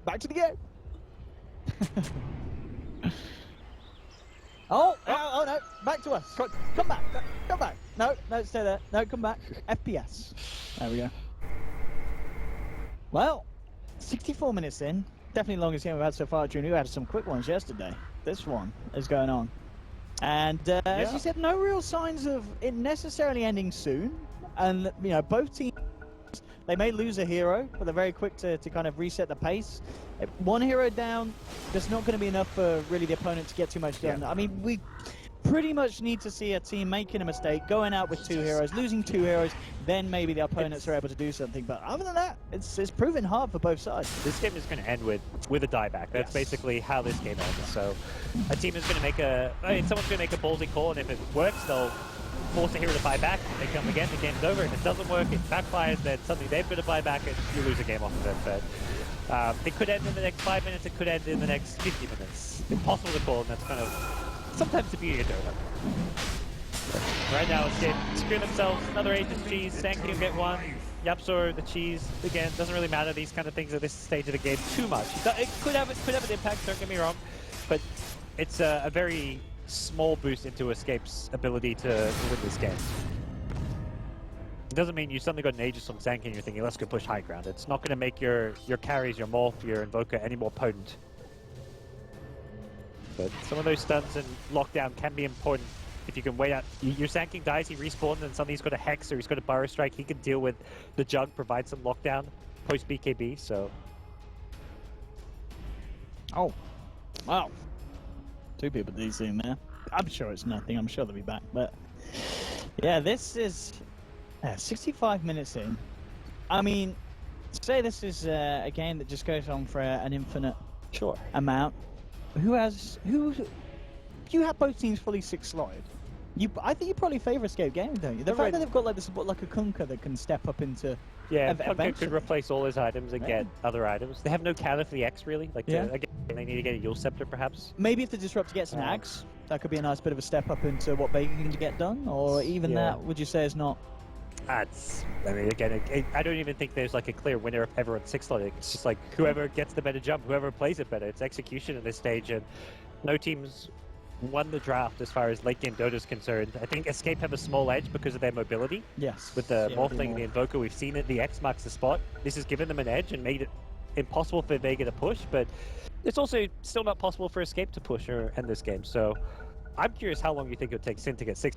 Speaker 5: Back to the game. Oh, oh no, back to us. Come back, come back. No, stay there. No, come back. FPS. There we go. Well, 64 minutes in. Definitely the longest game we've had so far. We had some quick ones yesterday. This one is going on. And as you said, no real signs of it necessarily ending soon. And, you know, both teams, they may lose a hero, but they're very quick to kind of reset the pace. One hero down, there's not going to be enough for really the opponent to get too much done. I mean, we pretty much need to see a team making a mistake, going out with 2 heroes, losing 2 heroes, then maybe the opponents are able to do something. But other than that, it's proven hard for both sides.
Speaker 6: This game is going to end with a dieback. That's basically how this game ends. So a team is going to make someone's going to make a ballsy call, and if it works, they'll force a hero to buy back. They come again, the game's over. If it doesn't work, it backfires, then suddenly they've got to buy back, and you lose a game off of it. But it could end in the next 5 minutes, it could end in the next 50 minutes. Impossible to call, and that's kind of sometimes the beauty of Dota. Right now, Escape screw themselves, another Aegis cheese, Sanky will get one, Yapsor the cheese, again, doesn't really matter these kind of things at this stage of the game too much. It could have an impact, don't get me wrong, but it's a very small boost into Escape's ability to win this game. It doesn't mean you suddenly got an Aegis on Sanky and you're thinking, let's go push high ground. It's not going to make your carries, your Morph, your Invoker any more potent. But some of those stuns and lockdown can be important if you can wait out. Your Sanking dies, he respawns, and suddenly he's got a Hex or he's got a Burrow Strike. He can deal with the Jug, provide some lockdown post BKB, so.
Speaker 5: Oh, wow. 2 people DCing there. I'm sure it's nothing. I'm sure they'll be back. But yeah, this is 65 minutes in. I mean, say this is a game that just goes on for an infinite amount. You have both teams fully 6-slotted. I think you probably favour Escape Gaming, don't you? The fact that they've got like the support, like a Kunkka that can step up into.
Speaker 6: Yeah, Kunkka could replace all his items and get other items. They have no counter for the X really. Like again, they need to get a Yule Scepter perhaps.
Speaker 5: Maybe if the Disruptor gets an Axe, that could be a nice bit of a step up into what Vega can get done. Or even that, would you say is not?
Speaker 6: I mean, again, I don't even think there's like a clear winner ever on 6-slot. It's just like whoever gets the better jump, whoever plays it better. It's execution at this stage, and no teams won the draft as far as late game Dota is concerned. I think Escape have a small edge because of their mobility.
Speaker 5: Yes.
Speaker 6: With the Morphling, the Invoker, we've seen it. The X marks the spot. This has given them an edge and made it impossible for Vega to push, but it's also still not possible for Escape to push or end this game. So I'm curious how long you think it would take Sin to get 6.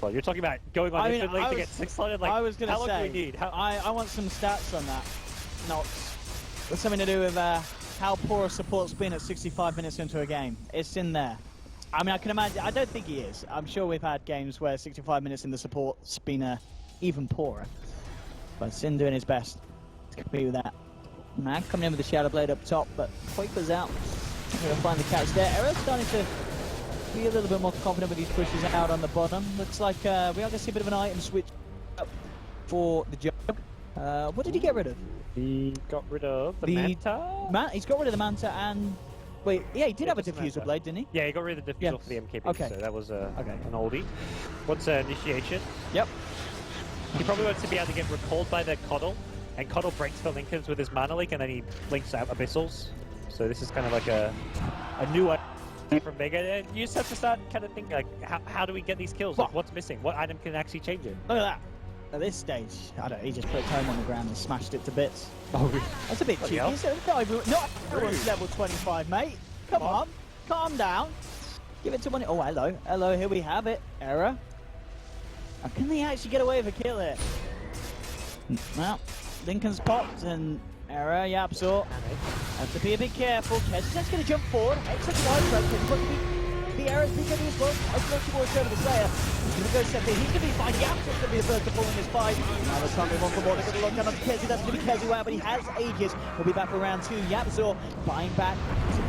Speaker 6: Well, you're talking about going on Infinite League to get 6-slotted? Like,
Speaker 5: I was going to say,
Speaker 6: how long do we need?
Speaker 5: I want some stats on that. It's something to do with how poor support's been at 65 minutes into a game. It's in there. I mean, I can imagine. I don't think he is. I'm sure we've had games where 65 minutes in the support's been even poorer. But Sin doing his best to compete with that. Mag coming in with the Shadow Blade up top, but Quaker's out. We're going to find the catch there. Error's starting to be a little bit more confident with these pushes out on the bottom. Looks like we are going to see a bit of an item switch up for the Jug. What did he get rid of?
Speaker 6: He got rid of the Manta?
Speaker 5: He's got rid of the Manta and... Wait, yeah, he did have a Diffuser Blade, didn't he?
Speaker 6: Yeah, he got rid of the Diffuser for the MKB, so that was an oldie. What's Initiation?
Speaker 5: Yep.
Speaker 6: He probably wants to be able to get recalled by the Coddle, and Coddle breaks the Linkens with his Mana Leak, and then he links out Abyssals. So this is kind of like a new one from Vega. And you just have to start kind of thinking, like, how do we get these kills? Like, what's missing? What item can actually change it?
Speaker 5: Look at that. At this stage, I don't know, he just put Tome on the ground and smashed it to bits. Oh, that's a bit cheeky. Not everyone's level 25, mate. Come on, calm down. Give it to one. Oh, hello. Hello, here we have it. Error. How can they actually get away with a kill here? Well, Lincoln's popped and Error, Yapsor. Have to be a bit careful. Kez just going to jump forward. Excellent wide throw. The Error's BKB as well. I don't know if the Slayer. He's going to go set there. He's going to be fine. Yapsor's going to be the first to fall in this fight. Now there's time to move on for more. They're going to lock down on Kezi. That's going to be Kezi out, but he has Aegis. He'll be back for round 2. Yapsor buying back.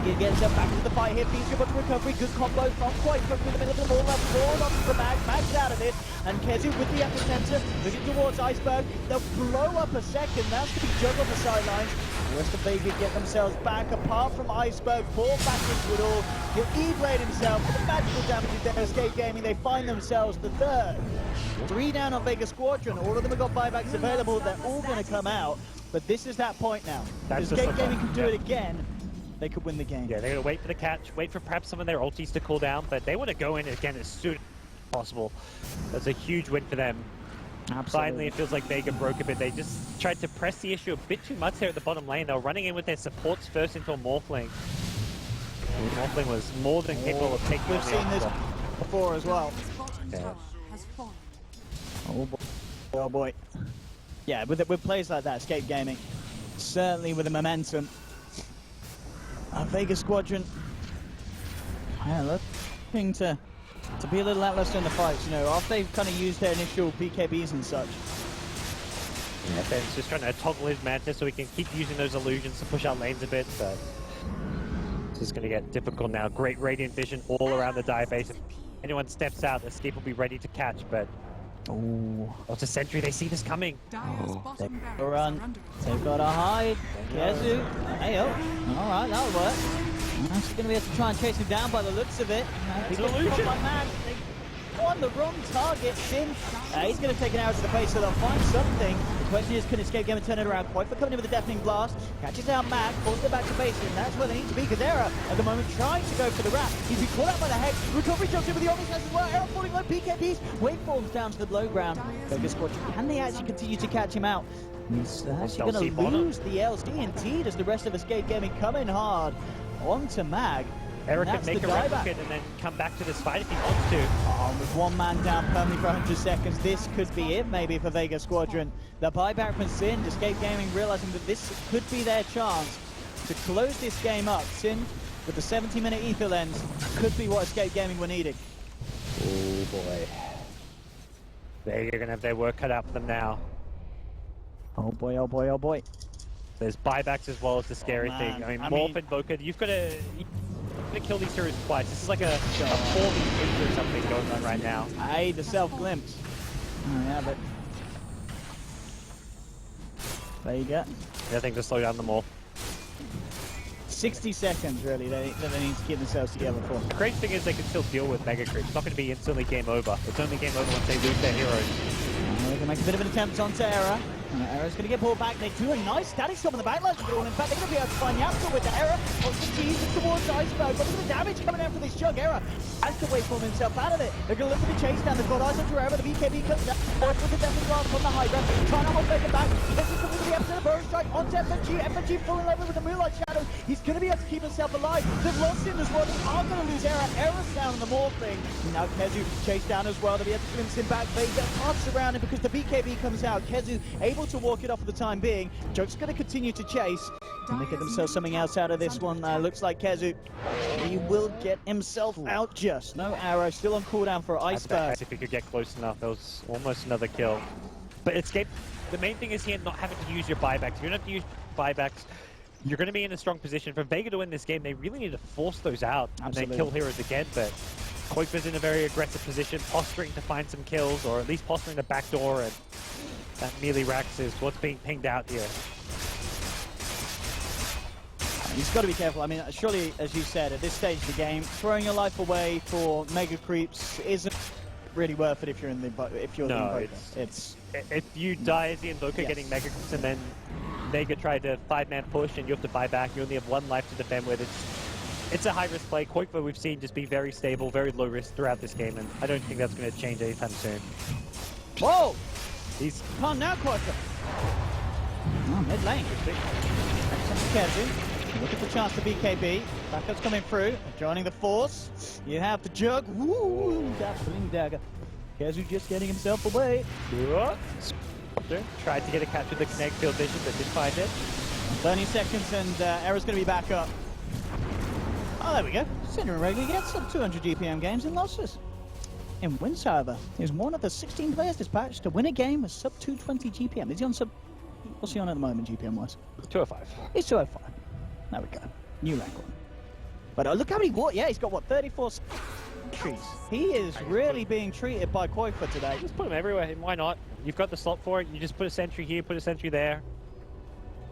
Speaker 5: He gets back into the fight here. Feels good, but recovery. Good combo from quite from the middle of the ball. Left forward onto the Mag. Mag's out of it. And Kezi with the epicenter. Looking towards Iceberg. They'll blow up a second. That's going to be Jug on the sidelines. The rest of Vega get themselves back, apart from Iceberg, fall back into it all. He'll E-Blade himself, but the magical damage is there. Escape Gaming, they find themselves the 3rd. 3 down on VEGA SQUADRON. All of them have got buybacks available. They're all going to come out. But this is that point now. Escape Gaming can do it again. they could win the game.
Speaker 6: Yeah, they're going to wait for the catch, wait for perhaps some of their ultis to cool down, but they want to go in again as soon as possible. That's a huge win for them.
Speaker 5: Absolutely.
Speaker 6: Finally, it feels like Vega broke a bit. They just tried to press the issue a bit too much there at the bottom lane. They were running in with their supports first into a Morphling. Morphling was more than capable of taking
Speaker 5: We've
Speaker 6: on the
Speaker 5: seen this
Speaker 6: Aqua.
Speaker 5: before as well.
Speaker 4: Bottom
Speaker 6: Yeah.
Speaker 4: tower has fallen.
Speaker 5: Oh boy. Oh boy. Yeah, with plays like that, Escape Gaming, certainly with the momentum. VEGA Squadron, yeah, looking to be a little lackluster in the fights, you know, after they've kind of used their initial BKBs and such.
Speaker 6: Yeah, Ben's just trying to toggle his Mantis so he can keep using those illusions to push out lanes a bit, but this is going to get difficult now. Great Radiant Vision all around the dive base. If anyone steps out, Escape will be ready to catch, but
Speaker 5: Oh,
Speaker 6: it's a sentry. They see this coming.
Speaker 4: Dire's bottom barracks
Speaker 5: run.
Speaker 4: are under
Speaker 5: They've got to hide. Kezu. Hey, oh. All right, that'll work. That's going to be able to try and chase him down by the looks of it.
Speaker 6: It's an illusion.
Speaker 5: Man. They on the wrong target. Sin. He's going to take an arrow to the face, so they'll find something. The question is, can Escape Game and turn it around? Quite for coming in with a deafening blast. Catches down Mag, pulls them back to base, and that's where they need to be, because Era, at the moment, trying to go for the wrap. He's been caught out by the hex. Recovery jumps in with the Omnis as well. Era falling low, BKBs. Waveforms down to the below ground. VEGA Squadron, can they actually continue to catch him out? He's actually going to lose the LC, indeed, as the rest of Escape Gaming come in hard onto Mag.
Speaker 6: Eric can
Speaker 5: That's
Speaker 6: make
Speaker 5: the
Speaker 6: a
Speaker 5: dieback.
Speaker 6: replicate and then come back to this fight if he wants to.
Speaker 5: Oh, with one man down permanently for 100 seconds, this could be it maybe for VEGA Squadron. The buyback from Sin, Escape Gaming realizing that this could be their chance to close this game up. Sin, with the 70-minute ether lens, could be what Escape Gaming were needing.
Speaker 6: Oh boy. They're going to have their work cut out for them now.
Speaker 5: Oh boy, oh boy, oh boy.
Speaker 6: There's buybacks as well as the scary
Speaker 5: man.
Speaker 6: thing. I mean,
Speaker 5: I
Speaker 6: Morph
Speaker 5: mean-
Speaker 6: and Boca, you've got to kill these heroes twice. This is like a 4v3 or something going on right now.
Speaker 5: Hey, the self-glimpse. Oh, yeah, but... VEGA.
Speaker 6: Nothing to slow down the Morph.
Speaker 5: 60 seconds, really, that they need to keep themselves together for.
Speaker 6: The great thing is they can still deal with Mega Creep. It's not going to be instantly game over. It's only game over once they lose their heroes.
Speaker 5: They can make a bit of an attempt onto Era. Era's going to get pulled back. They do a nice static stop on the back lines of it all. In fact, they're going to be able to find Yapsa with the Era. Wants to tease it towards Iceberg. But look at the damage coming out for this Jug. Era has to wait for himself out of it. They're going to look for the chase down. They've got eyes on Era. The BKB comes down. With the Death Grant from the Hydra. Trying to hold Vega back. This is coming to the episode of Burrow Strike onto FNG. FNG full in level with the Moonlight Shadow. He's going to be able to keep himself alive. They've lost him as well. They are going to lose Era. Era's down on the Morphling. Now Kezu chased down as well. They'll be able to glimpse him back. Vega can't surround him because the BKB comes out. Kezu able to walk it off for the time being. Joke's going to continue to chase. Can they get themselves something else out of this one? Looks like Kezu. He will get himself out just. No arrow. Still on cooldown for Iceberg.
Speaker 6: If he could get close enough, that was almost another kill. But Escape, the main thing is here not having to use your buybacks. If you don't have to use buybacks, you're going to be in a strong position. For Vega to win this game, they really need to force those out and then kill heroes again. But Koipa's in a very aggressive position, posturing to find some kills, or at least posturing the back door, and that melee Rax is what's being pinged out here.
Speaker 5: He's got to be careful. I mean, surely, as you said, at this stage of the game, throwing your life away for mega creeps isn't really worth it if you're in the Invoker. It's
Speaker 6: if you die as the Invoker getting mega creeps and then Vega tried to 5-man push and you have to buy back, you only have one life to defend with. It's a high-risk play. Koipa we've seen just be very stable, very low risk throughout this game, and I don't think that's going to change anytime soon.
Speaker 5: whoa!
Speaker 6: He's
Speaker 5: Come now, Koipa. Oh, mid lane. Kezu. Look at the chance to BKB. Backup's coming through. Joining the force. You have the Jug. Woo! That fling dagger. Kezu just getting himself away.
Speaker 6: tried to get a catch with the Connect field vision, but didn't find it.
Speaker 5: 30 seconds and Era's going to be back up. Oh, there we go. Cinder regularly gets sub 200 GPM games in losses. In wins, however, is one of the 16 players dispatched to win a game with sub 220 GPM. Is he on sub... What's he on at the moment, GPM-wise?
Speaker 3: 205.
Speaker 5: He's 205. There we go. New record. But look how many... Yeah, he's got, what, 34 trees. He is really being treated by Koipa today.
Speaker 6: Just put him everywhere, and why not? You've got the slot for it. You just put a sentry here, put a sentry there.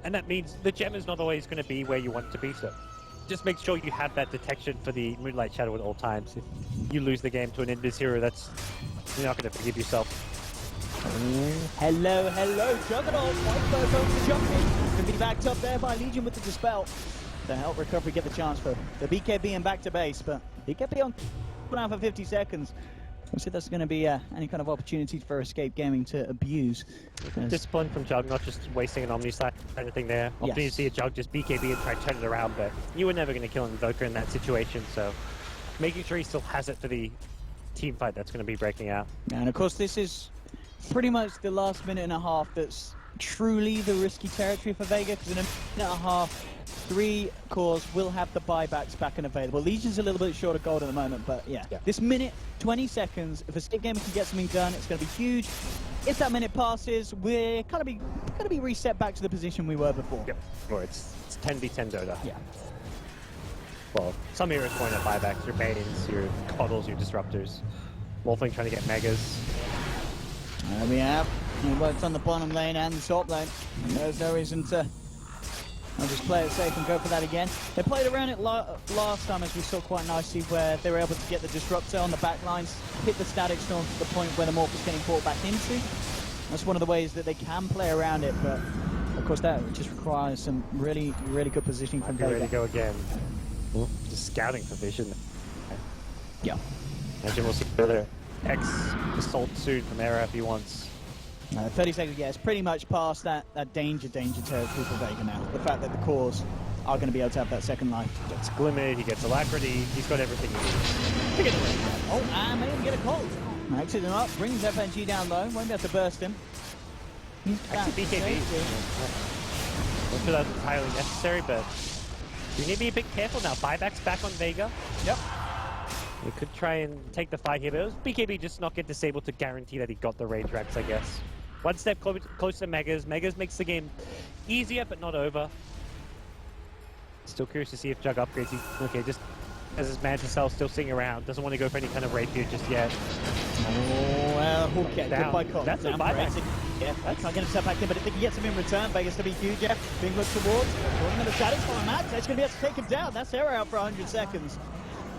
Speaker 6: And that means the gem is not always going to be where you want it to be, so... Just make sure you have that detection for the Moonlight Shadow at all times. If you lose the game to an Invis hero, that's... You're not going to forgive yourself.
Speaker 5: Hello, Juggernaut. Koipa going to jump in. Can be backed up there by Legion with the Dispel. to help Recovery get the chance for the BKB and back to base, but BKB on now for 50 seconds. We'll see if that's going to be any kind of opportunity for Escape Gaming to abuse.
Speaker 6: Discipline from Jug, not just wasting an Omni Slash kind of thing there. Opportunity to see a Jug just BKB and try to turn it around, but you were never going to kill an Invoker in that situation, so making sure he still has it for the team fight that's going to be breaking out.
Speaker 5: And of course, this is pretty much the last minute and a half that's truly the risky territory for Vega, because in a minute and a half, 3 cores will have the buybacks back and available. Legion's a little bit short of gold at the moment, but yeah. This minute, 20 seconds, if Escape Gaming can get something done, it's going to be huge. If that minute passes, we're going to be reset back to the position we were before.
Speaker 6: Yep, or it's 10v10 Dota.
Speaker 5: Yeah.
Speaker 6: Well, some heroes point at buybacks, your Banes, your Coddles, your Disruptors. Wolfling trying to get Megas.
Speaker 5: There we have. He works on the bottom lane and the top lane. There's no reason to... I'll just play it safe and go for that again. They played around it last time, as we saw quite nicely, where they were able to get the Disruptor on the back lines, hit the Static Storm to the point where the Morph was getting caught back into. That's one of the ways that they can play around it, but of course that just requires some really, really good positioning from Vega.
Speaker 6: Ready to go again. Just scouting for vision.
Speaker 5: Yeah.
Speaker 6: Imagine we'll see further X-Assault soon from Era if he wants.
Speaker 5: 30 seconds, yeah, it's pretty much past that danger territory for Vega now. The fact that the cores are going to be able to have that second life.
Speaker 6: He gets Glimmered, he gets Alacrity, he's got everything he needs. To get the range.
Speaker 5: Oh, and maybe get a cold. Exit him up, brings FNG down low, won't be able to burst him.
Speaker 6: Actually, BKB. Not sure that's entirely necessary, but you need to be a bit careful now. Buyback's back on Vega.
Speaker 5: Yep.
Speaker 6: We could try and take the fight here, but it was BKB just not get disabled to guarantee that he got the range racks, I guess. One step closer to Megas. Megas makes the game easier, but not over. Still curious to see if Jug upgrades. Okay, just as his Manta Cell still sitting around. Doesn't want to go for any kind of rapier just yet.
Speaker 5: Oh, well, okay, goodbye, Colt.
Speaker 6: That's a buyback.
Speaker 5: Yeah, that's not going to step back in, but if he gets him in return, Vegas to be huge, yeah. Being looked towards, going in the shadows for a match. That's going to be able to take him down. That's Hera out for 100 seconds.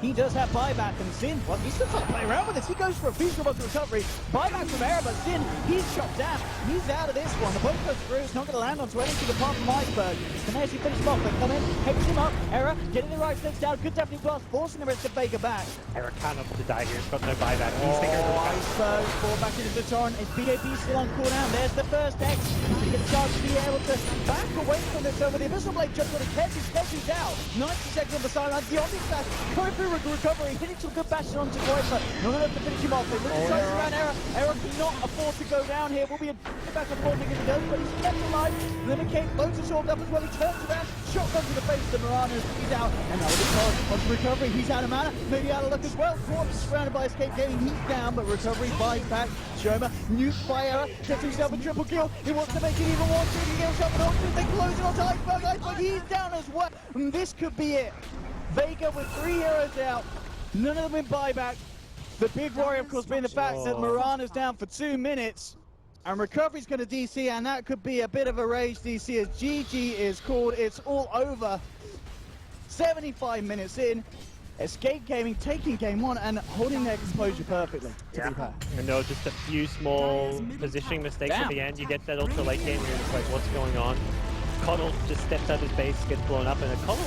Speaker 5: He does have buyback, and Sin, well, he's still trying to play around with this. He goes for a beast robot recovery. Buyback from Era, but Sin, he's shot down. He's out of this one. The boat goes through. It's not going to land onto anything apart from Iceberg. Can they actually finish him off? They come in, hex him up. Era getting the right sticks down. Good definitely blast, forcing the rest of Vega back.
Speaker 6: Era can't afford to die here. He's got no buyback. He's thinking of the
Speaker 5: Iceberg, fall back into the torrent. Is BAB still on cooldown? There's the first X. He gets a chance to be able to back away from this over the Abyssal Blade. Just got to catch his out. 90 seconds on the sideline. The Omni Slash going through recovery. Hitting some good bashes onto Kuiper. Not enough to finish him off. They really tries around Era. Era cannot afford to go down here. Will be a back and forth because he does, but he's left alive. Limicate, loads of sword up as well. He turns around, shotgun to the face of the Miranas. He's out, and now with the card onto recovery. He's out of mana, maybe out of luck as well. Corpse surrounded by Escape Gaming. He's down, but recovery buys back. Shoma, nuked by Era, gets himself a triple kill. He wants to make it even more. He gets himself an ultimate. They close it onto Iceberg. Iceberg, he's down as well. And this could be it. Vega with 3 heroes out. None of them in buyback. The big worry, of course, being the fact that Morana's down for 2 minutes. And recovery's going to DC, and that could be a bit of a rage DC as GG is called. It's all over. 75 minutes in. Escape Gaming taking game 1 and holding their composure perfectly, to be fair.
Speaker 6: And no, just a few small positioning mistakes at the end. You get that ultra late game where it's like, what's going on? Coddle just steps out his base, gets blown up, and a Coddle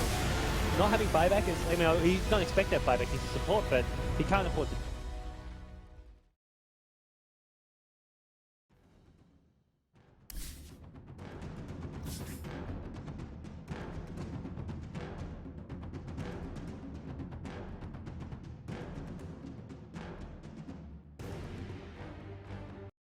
Speaker 6: not having buyback is, I mean, he don't expect that buyback, he's a support, but he can't afford to